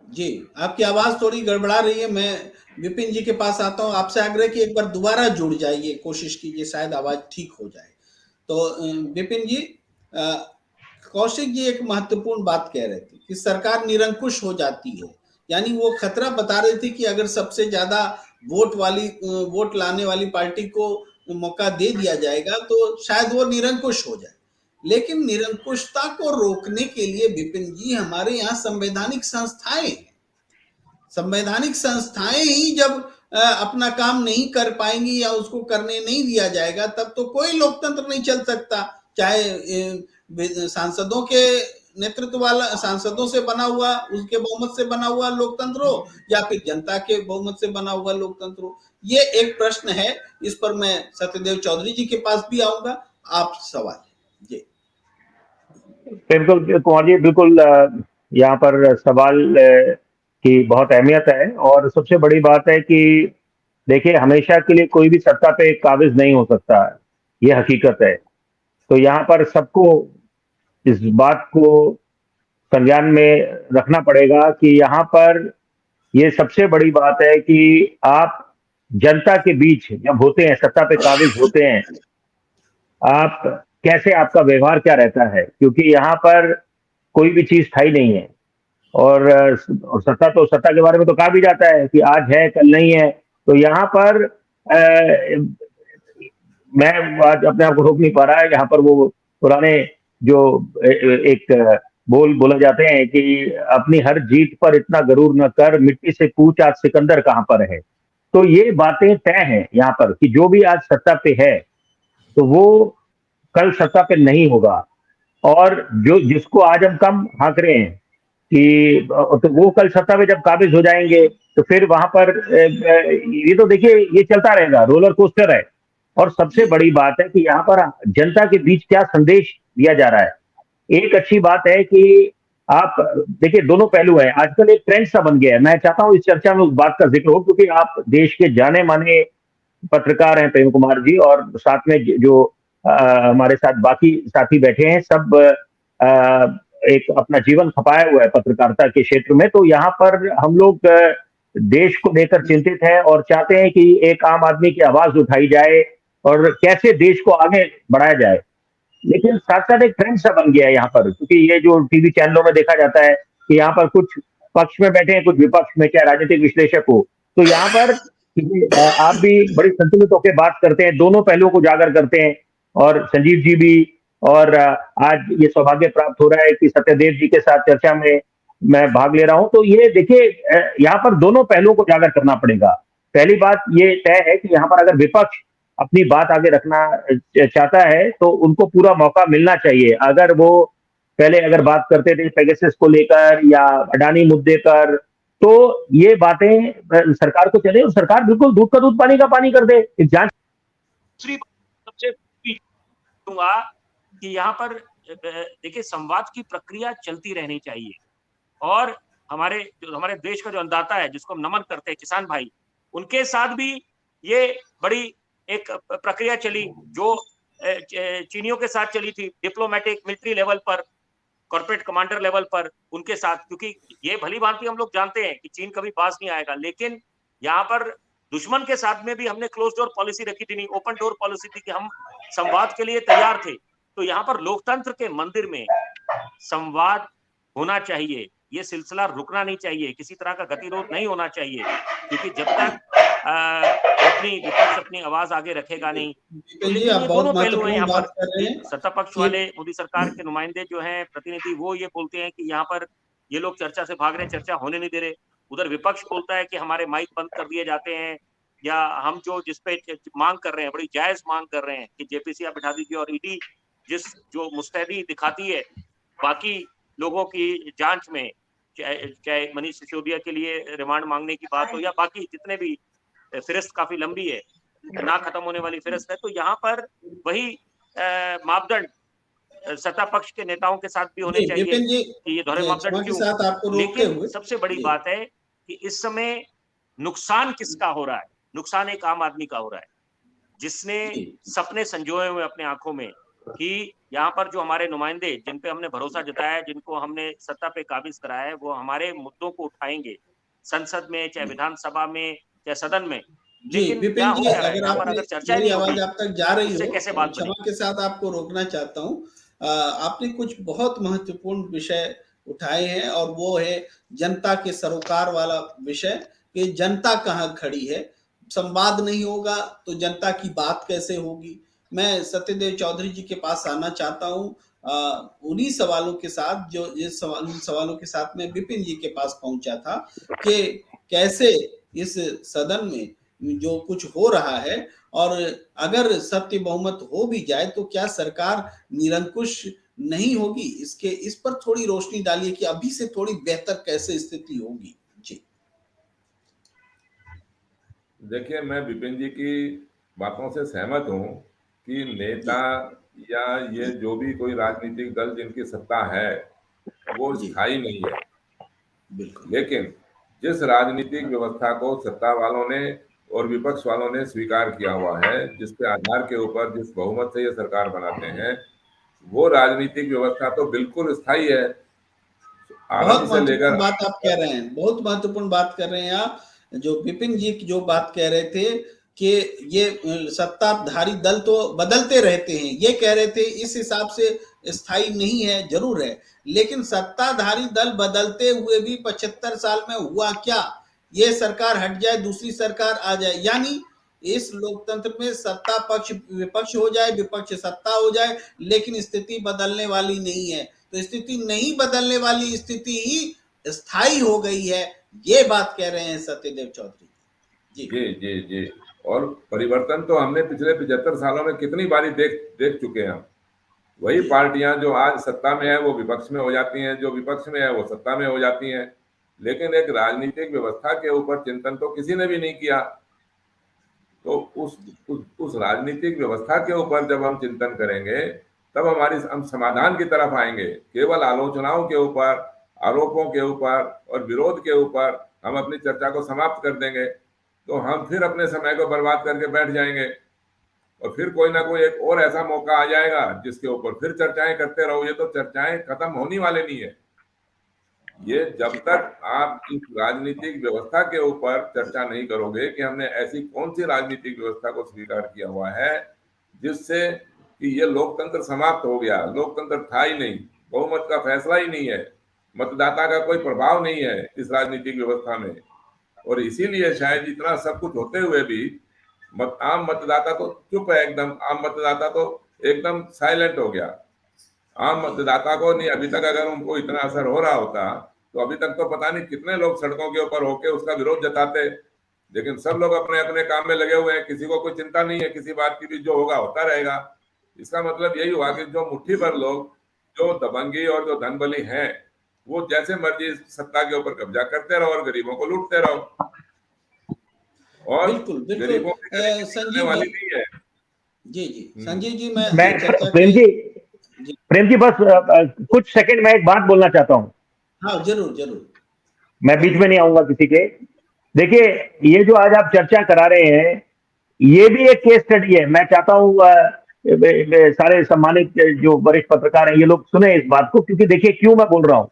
जी, आपकी आवाज थोड़ी गड़बड़ा रही है। मैं विपिन जी के पास आता हूँ, आपसे आग्रह कि एक बार दोबारा जुड़ जाइए, कोशिश कीजिए, शायद आवाज ठीक हो जाए। तो विपिन जी, कौशिक जी एक महत्वपूर्ण बात कह रहे थे कि सरकार निरंकुश हो जाती है, यानी वो खतरा बता रहे थे कि अगर सबसे ज्यादा वोट लाने वाली पार्टी को मौका दे दिया जाएगा तो शायद वो निरंकुश हो जाए। लेकिन निरंकुशता को रोकने के लिए विपिन जी, हमारे यहाँ संवैधानिक संस्थाएं ही जब अपना काम नहीं कर पाएंगी या उसको करने नहीं दिया जाएगा, तब तो कोई लोकतंत्र नहीं चल सकता। चाहे सांसदों के नेतृत्व वाला, सांसदों से बना हुआ, उसके बहुमत से बना हुआ लोकतंत्र हो, या फिर जनता के बहुमत से बना हुआ लोकतंत्र हो। ये एक प्रश्न है, इस पर मैं सत्यदेव चौधरी जी के पास भी आऊंगा। आप सवाल जी। बिल्कुल कुमार जी, बिल्कुल यहाँ पर सवाल की बहुत अहमियत है। और सबसे बड़ी बात है कि देखिए, हमेशा के लिए कोई भी सत्ता पे काबिज नहीं हो सकता, ये हकीकत है। तो यहाँ पर सबको इस बात को संज्ञान में रखना पड़ेगा कि यहाँ पर ये सबसे बड़ी बात है कि आप जनता के बीच जब होते हैं, सत्ता पे काबिज होते हैं, आप कैसे, आपका व्यवहार क्या रहता है, क्योंकि यहाँ पर कोई भी चीज स्थायी नहीं है। और सत्ता के बारे में तो कहा भी जाता है कि आज है कल नहीं है। तो यहाँ पर मैं आज अपने आप को रोक नहीं पा रहा है। यहाँ पर वो पुराने जो एक बोले जाते हैं कि अपनी हर जीत पर इतना गरूर न कर, मिट्टी से पूछ आज सिकंदर कहाँ पर है। तो ये बातें तय हैं यहाँ पर कि जो भी आज सत्ता पे है तो वो कल सत्ता पे नहीं होगा। और जो जिसको आज हम कम हाँक रहे हैं कि तो वो कल सत्ता पे जब काबिज हो जाएंगे तो फिर वहां पर ये तो देखिए, ये चलता रहेगा, रोलर कोस्टर है। और सबसे बड़ी बात है कि यहाँ पर जनता के बीच क्या संदेश दिया जा रहा है। एक अच्छी बात है कि आप देखिए, दोनों पहलू हैं। आजकल एक ट्रेंड सा बन गया है। मैं चाहता हूं इस चर्चा में उस बात का जिक्र हो, क्योंकि आप देश के जाने माने पत्रकार हैं प्रेम कुमार जी, और साथ में जो हमारे साथ बाकी साथी बैठे हैं, सब एक अपना जीवन खपाया हुआ है पत्रकारिता के क्षेत्र में। तो यहाँ पर हम लोग देश को लेकर चिंतित हैं और चाहते हैं कि एक आम आदमी की आवाज उठाई जाए और कैसे देश को आगे बढ़ाया जाए। लेकिन साथ साथ एक ट्रेंड सा बन गया है यहाँ पर, क्योंकि ये जो टीवी चैनलों में देखा जाता है कि यहाँ पर कुछ पक्ष में बैठे हैं, कुछ विपक्ष में, चाहे राजनीतिक विश्लेषक हो। तो यहाँ पर आप भी बड़ी संतुलित होकर बात करते हैं, दोनों पहलुओं को उजागर करते हैं। और संजीव जी भी, और आज ये सौभाग्य प्राप्त हो रहा है कि सत्यदेव जी के साथ चर्चा में मैं भाग ले रहा हूं। तो ये देखिए, यहाँ पर दोनों पहलुओं को उजागर करना पड़ेगा। पहली बात ये तय है कि यहाँ पर अगर विपक्ष अपनी बात आगे रखना चाहता है तो उनको पूरा मौका मिलना चाहिए। अगर वो पहले अगर बात करते थे पेगासस को लेकर या अडानी मुद्दे पर, तो ये बातें सरकार को चले और सरकार बिल्कुल दूध का दूध पानी का पानी कर दे। एक जांच। दूसरी बात सबसे दूंगा कि यहाँ पर देखिए, संवाद की प्रक्रिया चलती रहनी चाहिए, और हमारे देश का जो अन्नदाता है, जिसको हम नमन करते हैं, किसान भाई, उनके साथ भी ये बड़ी एक प्रक्रिया चली जो चीनियों के साथ चली थी, डिप्लोमेटिक मिलिट्री लेवल पर, कॉर्पोरेट कमांडर लेवल पर उनके साथ, क्योंकि ये भली भांति हम लोग जानते हैं कि चीन कभी पास नहीं आएगा, लेकिन यहाँ पर दुश्मन के साथ में भी हमने क्लोज डोर पॉलिसी रखी थी, नहीं ओपन डोर पॉलिसी थी कि हम संवाद के लिए तैयार थे। तो यहाँ पर लोकतंत्र के मंदिर में संवाद होना चाहिए, ये सिलसिला रुकना नहीं चाहिए, किसी तरह का गतिरोध नहीं होना चाहिए, क्योंकि जब तक विपक्ष अपनी आवाज आगे रखेगा नहीं। तो लेकिन ये दोनों पहलू हैं यहाँ पर। सत्ता पक्ष वाले, मोदी सरकार के नुमाइंदे जो हैं, प्रतिनिधि, वो ये बोलते हैं कि यहाँ पर ये लोग चर्चा से भाग रहे हैं, चर्चा होने नहीं दे रहे। उधर विपक्ष बोलता है कि हमारे माइक बंद कर दिए जाते हैं, या हम जिसपे मांग कर रहे हैं, बड़ी जायज मांग कर रहे हैं कि जेपीसी आप बिठा दीजिए, और ईडी जो मुस्तैदी दिखाती है बाकी लोगों की जांच में, चाहे मनीष सिसोदिया के लिए रिमांड मांगने की बात हो या बाकी जितने भी, फिरिस्त काफी लंबी है, ना खत्म होने वाली फिरिस्त है। तो यहाँ पर वही मापदंड सत्ता पक्ष के नेताओं के साथ भी होने चाहिए कि ये दोहरे मापदंड क्यों। लेकिन सबसे बड़ी बात है कि इस समय नुकसान किसका हो रहा है? नुकसान एक आम आदमी का हो रहा है, जिसने सपने संजोए हुए अपने आंखों में कि यहाँ पर जो हमारे नुमाइंदे, जिन पे हमने भरोसा जताया, जिनको हमने सत्ता पे काबिज कराया है, वो हमारे मुद्दों को उठाएंगे संसद में, चाहे विधानसभा में, चाहे सदन में। लेकिन विपिन जी, अगर चर्चा मेरी आवाज आप तक जा रही हो, कैसे बात क्षमा के साथ आपको रोकना चाहता हूँ। आपने कुछ बहुत महत्वपूर्ण विषय उठाए हैं, और वो है जनता के सरोकार वाला विषय कि जनता कहाँ खड़ी है। संवाद नहीं होगा तो जनता की बात कैसे होगी। मैं सत्यदेव चौधरी जी के पास आना चाहता हूँ उन्हीं सवालों के साथ जो सवालों के साथ मैं विपिन जी के पास पहुंचा था कि कैसे इस सदन में जो कुछ हो रहा है, और अगर सत्य बहुमत हो भी जाए तो क्या सरकार निरंकुश नहीं होगी। इस पर थोड़ी रोशनी डालिए कि अभी से थोड़ी बेहतर कैसे स्थिति होगी। जी देखिए, मैं विपिन जी की बातों से सहमत हूं कि नेता या ये जो भी कोई राजनीतिक दल जिनकी सत्ता है वो स्थायी नहीं है। लेकिन जिस राजनीतिक व्यवस्था को सत्ता वालों ने और विपक्ष वालों ने स्वीकार किया हुआ है, जिसके आधार के ऊपर जिस बहुमत से ये सरकार बनाते हैं, वो राजनीतिक व्यवस्था तो बिल्कुल स्थायी है। बहुत महत्वपूर्ण बात आप कह रहे हैं, बहुत महत्वपूर्ण बात कर रहे हैं आप। जो विपिन जी की जो बात कह रहे थे कि ये सत्ताधारी दल तो बदलते रहते हैं, ये कह रहे थे, इस हिसाब से स्थायी नहीं है, जरूर है, लेकिन सत्ताधारी दल बदलते हुए भी 75 साल में हुआ क्या? ये सरकार हट जाए, दूसरी सरकार आ जाए, यानी इस लोकतंत्र में सत्ता पक्ष विपक्ष हो जाए, विपक्ष सत्ता हो जाए, लेकिन स्थिति बदलने वाली नहीं है। तो स्थिति नहीं बदलने वाली स्थिति ही स्थायी हो गई है, ये बात कह रहे हैं सत्यदेव चौधरी जी। जी जी जी। और परिवर्तन तो हमने पिछले 75 सालों में कितनी बारी देख चुके हैं। वही पार्टियां जो आज सत्ता में है वो विपक्ष में हो जाती हैं, जो विपक्ष में है वो सत्ता में हो जाती हैं। लेकिन एक राजनीतिक व्यवस्था के ऊपर चिंतन तो किसी ने भी नहीं किया। तो उस राजनीतिक व्यवस्था के ऊपर जब हम चिंतन करेंगे तब हम समाधान की तरफ आएंगे। केवल आलोचनाओं के ऊपर, आरोपों के ऊपर और विरोध के ऊपर हम अपनी चर्चा को समाप्त कर देंगे तो हम फिर अपने समय को बर्बाद करके बैठ जाएंगे, और फिर कोई ना कोई एक और ऐसा मौका आ जाएगा जिसके ऊपर फिर चर्चाएं करते रहो। ये तो चर्चाएं खत्म होने वाले नहीं है। ये जब तक आप इस राजनीतिक व्यवस्था के ऊपर चर्चा नहीं करोगे कि हमने ऐसी कौन सी राजनीतिक व्यवस्था को स्वीकार किया हुआ है जिससे कि ये लोकतंत्र समाप्त हो गया, लोकतंत्र था ही नहीं, बहुमत का फैसला ही नहीं है, मतदाता का कोई प्रभाव नहीं है इस राजनीतिक व्यवस्था में। और इसीलिए शायद इतना सब कुछ होते हुए भी आम मतदाता तो चुप है एकदम। आम मतदाता तो एकदम साइलेंट हो गया। आम मतदाता को नहीं, अभी तक अगर उनको इतना असर हो रहा होता तो अभी तक तो पता नहीं कितने लोग सड़कों के ऊपर होके उसका विरोध जताते। लेकिन सब लोग अपने अपने काम में लगे हुए हैं, किसी को कोई चिंता नहीं है किसी बात की भी, जो होगा होता रहेगा। इसका मतलब यही हुआ कि जो मुट्ठी भर लोग, जो दबंगी और जो धनबली हैं, वो जैसे मर्जी सत्ता के ऊपर कब्जा करते रहो और गरीबों को लूटते रहो, और बिल्कुल बिल्कुल। गरीबों की गरीबी निकलने संजीव जी, वाली नहीं है। जी जी संजीव जी, मैं मैं चर्चा प्रेम के जी, जी, प्रेम जी बस कुछ सेकंड में एक बात बोलना चाहता हूं। हाँ जरूर जरूर। मैं बीच में नहीं आऊंगा किसी के। देखिए, ये जो आज आप चर्चा करा रहे हैं, ये भी एक केस स्टडी है। मैं चाहता हूं सारे सम्मानित जो वरिष्ठ पत्रकार हैं ये लोग सुने इस बात को, क्योंकि देखिए क्यों मैं बोल रहा हूं।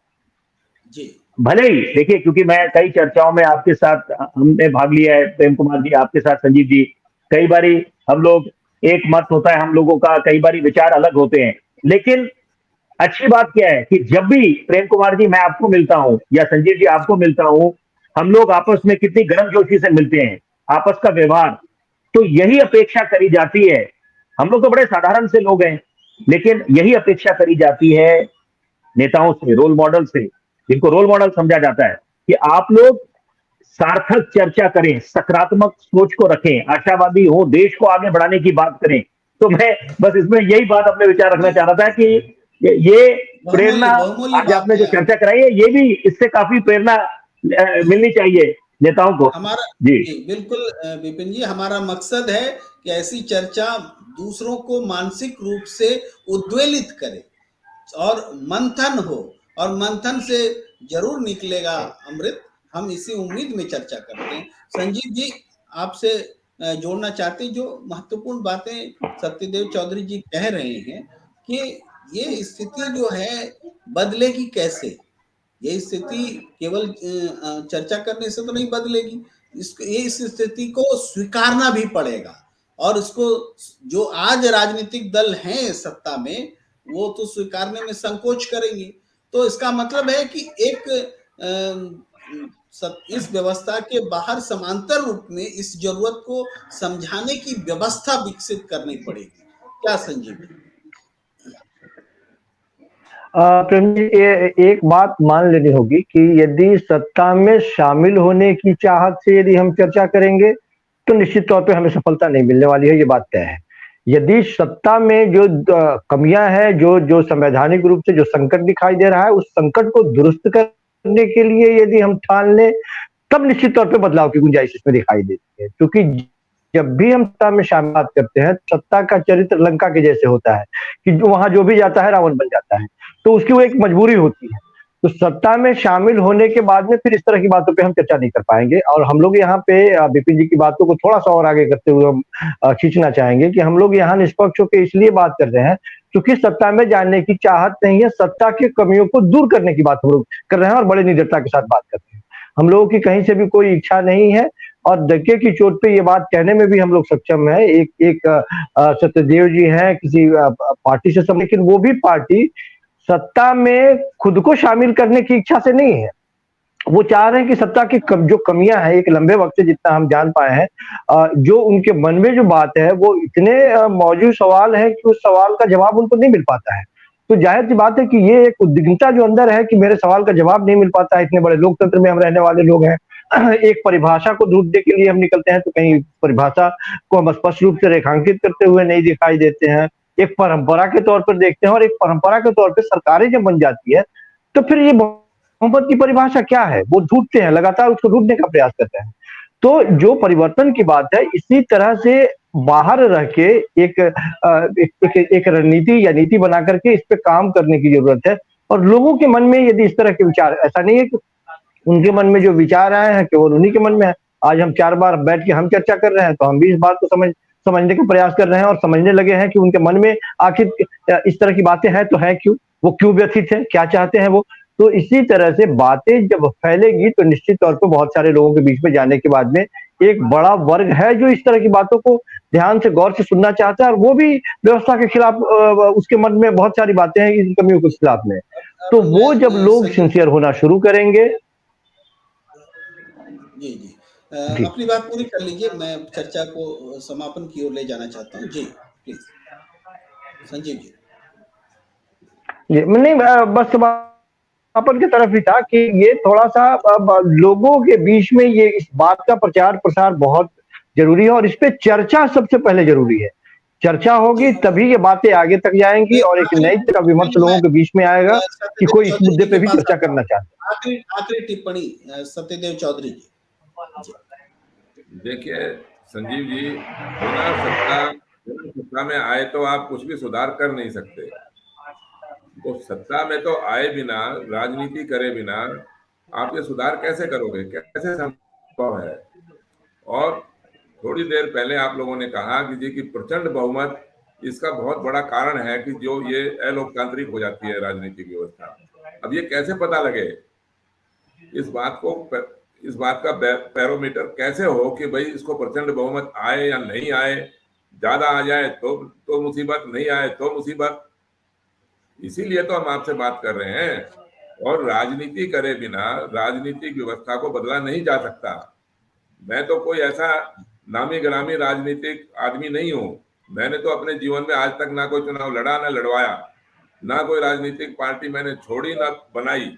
जी भले ही देखिए, क्योंकि मैं कई चर्चाओं में आपके साथ हमने भाग लिया है, प्रेम कुमार जी आपके साथ, संजीव जी, कई बारी हम लोग, एक मत होता है हम लोगों का, कई बारी विचार अलग होते हैं। लेकिन अच्छी बात क्या है कि जब भी प्रेम कुमार जी मैं आपको मिलता हूं या संजीव जी आपको मिलता हूं, हम लोग आपस में कितनी गर्मजोशी से मिलते हैं, आपस का व्यवहार, तो यही अपेक्षा करी जाती है। हम लोग तो बड़े साधारण से लोग हैं, लेकिन यही अपेक्षा करी जाती है नेताओं से, रोल मॉडल से, जिनको रोल मॉडल समझा जाता है, कि आप लोग सार्थक चर्चा करें, सकारात्मक सोच को रखें, आशावादी हो, देश को आगे बढ़ाने की बात करें। तो मैं बस इसमें यही बात अपने विचार रखना जी चाह रहा था जी, कि ये प्रेरणा, बहुमूल्य बहुमूल्य आज बात आपने जो है चर्चा आपकी। कराई है, ये भी, इससे काफी प्रेरणा मिलनी चाहिए नेताओं को। हमारा जी जी बिल्कुल विपिन जी, हमारा मकसद है कि ऐसी चर्चा दूसरों को मानसिक रूप से उद्वेलित करे और मंथन हो, और मंथन से जरूर निकलेगा अमृत। हम इसी उम्मीद में चर्चा करते हैं। संजीव जी, आपसे जोड़ना चाहते हैं, जो महत्वपूर्ण बातें सत्यदेव चौधरी जी कह रहे हैं कि ये स्थिति जो है बदलेगी कैसे। ये स्थिति केवल चर्चा करने से तो नहीं बदलेगी, इस स्थिति को स्वीकारना भी पड़ेगा। और इसको जो आज राजनीतिक दल हैं सत्ता में, वो तो स्वीकारने में संकोच करेंगे। तो इसका मतलब है कि एक इस व्यवस्था के बाहर समांतर रूप में इस जरूरत को समझाने की व्यवस्था विकसित करनी पड़ेगी। क्या संजीव जी? प्रेम जी, ये एक बात मान लेनी होगी कि यदि सत्ता में शामिल होने की चाहत से यदि हम चर्चा करेंगे तो निश्चित तौर पे हमें सफलता नहीं मिलने वाली है, ये बात तय है। यदि सत्ता में जो कमियां हैं, जो जो संवैधानिक रूप से जो संकट दिखाई दे रहा है, उस संकट को दुरुस्त करने के लिए यदि हम ठान लें, तब निश्चित तौर पे बदलाव की गुंजाइश इसमें दिखाई देती है। क्योंकि जब भी हम सत्ता में शामिल बात करते हैं, सत्ता का चरित्र लंका के जैसे होता है कि जो वहां जो भी जाता है रावण बन जाता है, तो उसकी वो एक मजबूरी होती है। तो सत्ता में शामिल होने के बाद में फिर इस तरह की बातों पे हम चर्चा नहीं कर पाएंगे। और हम लोग यहाँ पे विपिन जी की बातों को थोड़ा सा और आगे करते हुए हम खींचना चाहेंगे कि हम लोग यहाँ निष्पक्ष होकर इसलिए बात कर रहे हैं क्योंकि सत्ता में जाने की चाहत नहीं है, सत्ता की कमियों को दूर करने की बात हम लोग कर रहे हैं और बड़े निडरता के साथ बात करते हैं। हम लोगों की कहीं से भी कोई इच्छा नहीं है और धक्के की चोट पे ये बात कहने में भी हम लोग सक्षम है। एक एक सत्यदेव जी हैं किसी पार्टी से सब, लेकिन वो भी पार्टी सत्ता में खुद को शामिल करने की इच्छा से नहीं है। वो चाह रहे हैं कि सत्ता की जो कमियां हैं, एक लंबे वक्त से जितना हम जान पाए हैं, जो उनके मन में जो बात है वो इतने मौजूद सवाल है कि उस सवाल का जवाब उनको नहीं मिल पाता है। तो जाहिर सी बात है कि ये एक उद्विग्नता जो अंदर है कि मेरे सवाल का जवाब नहीं मिल पाता है। इतने बड़े लोकतंत्र में हम रहने वाले लोग हैं, एक परिभाषा को ढूंढने के लिए हम निकलते हैं तो कहीं परिभाषा को हम स्पष्ट रूप से रेखांकित करते हुए नहीं दिखाई देते हैं। एक परंपरा के तौर पर देखते हैं और एक परंपरा के तौर पर सरकारें जब बन जाती है तो फिर ये बहुमत की परिभाषा क्या है, वो ढूंढते हैं, लगातार उसको ढूंढने का प्रयास करते हैं। तो जो परिवर्तन की बात है, इसी तरह से बाहर रह के एक रणनीति या नीति बना करके इस पे काम करने की जरूरत है। और लोगों के मन में यदि इस तरह के विचार, ऐसा नहीं है कि उनके मन में जो विचार आए हैं केवल उन्हीं के मन में है। आज हम 4 बार बैठ के हम चर्चा कर रहे हैं तो हम भी इस बात को समझने का प्रयास कर रहे हैं और समझने लगे हैं कि उनके मन में आखिर इस तरह की बातें हैं तो है क्यों, वो क्यों व्यथित है, क्या चाहते हैं वो। तो इसी तरह से बातें जब फैलेगी तो निश्चित तौर पर बहुत सारे लोगों के बीच में जाने के बाद में एक बड़ा वर्ग है जो इस तरह की बातों को ध्यान से गौर से सुनना चाहता है और वो भी व्यवस्था के खिलाफ, उसके मन में बहुत सारी बातें हैं इन कमियों के खिलाफ में। तो वो जब लोग सिंसियर होना शुरू करेंगे। जी जी, जी अपनी बात पूरी कर लीजिए, मैं चर्चा को समापन की ओर ले जाना चाहता हूँ। जी प्लीज। संजीव जी। नहीं, बस समापन की तरफ ही था कि ये थोड़ा सा लोगों के बीच में ये इस बात का प्रचार प्रसार बहुत जरूरी है और इस पे चर्चा सबसे पहले जरूरी है। चर्चा होगी तभी ये बातें आगे तक जाएंगी और एक नई तरह विमर्श लोगों के बीच में आएगा कि कोई इस मुद्दे पे भी चर्चा करना चाहता है। आखिरी टिप्पणी सत्यदेव चौधरी जी। देखिए संजीव जी, बिना सत्ता में आए तो आप कुछ भी सुधार कर नहीं सकते। तो सत्ता में तो आए बिना, राजनीति करे बिना आप ये सुधार कैसे करोगे, कैसे संभव है? और थोड़ी देर पहले आप लोगों ने कहा कि जी कि प्रचंड बहुमत इसका बहुत बड़ा कारण है कि जो ये अलोकतांत्रिक हो जाती है राजनीतिक व्यवस्था। अब ये कैसे पता लगे, इस बात का बैरोमीटर कैसे हो कि भाई इसको प्रचंड बहुमत आए या नहीं आए, ज्यादा आ जाए तो मुसीबत, नहीं आए तो मुसीबत। इसीलिए तो हम आपसे बात कर रहे हैं। और राजनीति करे बिना राजनीतिक व्यवस्था को बदला नहीं जा सकता। मैं तो कोई ऐसा नामी गिरामी राजनीतिक आदमी नहीं हूं। मैंने तो अपने जीवन में आज तक ना कोई चुनाव लड़ा, ना लड़वाया, ना कोई राजनीतिक पार्टी मैंने छोड़ी, ना बनाई,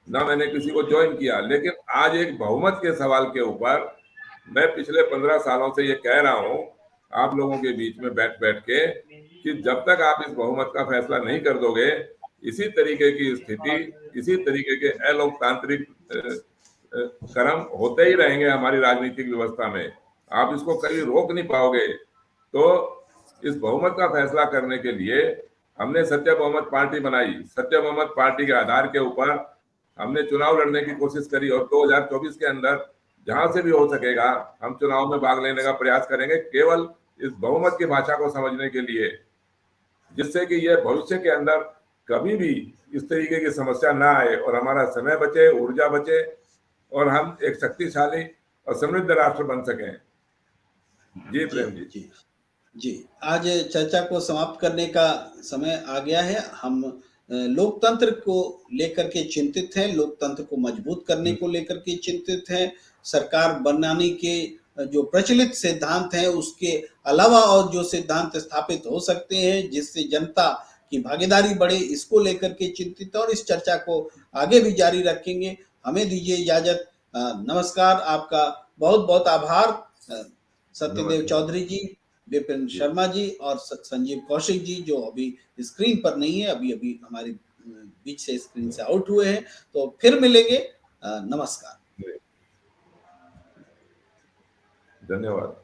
ना मैंने किसी को ज्वाइन किया। लेकिन आज एक बहुमत के सवाल के ऊपर मैं पिछले 15 सालों से ये कह रहा हूं आप लोगों के बीच में बैठ बैठ के कि जब तक आप इस बहुमत का फैसला नहीं कर दोगे, इसी तरीके की स्थिति, इसी तरीके के अलोकतांत्रिक कर्म होते ही रहेंगे हमारी राजनीतिक व्यवस्था में। आप इसको कभी रोक नहीं पाओगे। तो इस बहुमत का फैसला करने के लिए हमने सत्य बहुमत पार्टी बनाई। सत्य बहुमत पार्टी के आधार के ऊपर हमने चुनाव लड़ने की कोशिश करी और 2024 के अंदर जहां से भी हो सकेगा हम चुनाव में भाग लेने का प्रयास करेंगे, केवल इस बहुमत की भाषा को समझने के लिए, जिससे कि ये भविष्य के अंदर कभी भी इस तरीके की समस्या ना आए और हमारा समय बचे, ऊर्जा बचे और हम एक शक्तिशाली और समृद्ध राष्ट्र बन सकें। जी प्रेम जी। जी, आज चर्चा को समाप्त करने का समय आ गया है। हम लोकतंत्र को लेकर के चिंतित हैं, लोकतंत्र को मजबूत करने को लेकर के चिंतित हैं। सरकार बनाने के जो प्रचलित सिद्धांत हैं उसके अलावा और जो सिद्धांत स्थापित हो सकते हैं जिससे जनता की भागीदारी बढ़े, इसको लेकर के चिंतित, और इस चर्चा को आगे भी जारी रखेंगे। हमें दीजिए इजाजत। नमस्कार, आपका बहुत बहुत आभार सत्यदेव चौधरी जी, विपिन शर्मा जी और संजीव कौशिक जी, जो अभी स्क्रीन पर नहीं है, अभी हमारे बीच से स्क्रीन से आउट हुए हैं। तो फिर मिलेंगे। नमस्कार, धन्यवाद।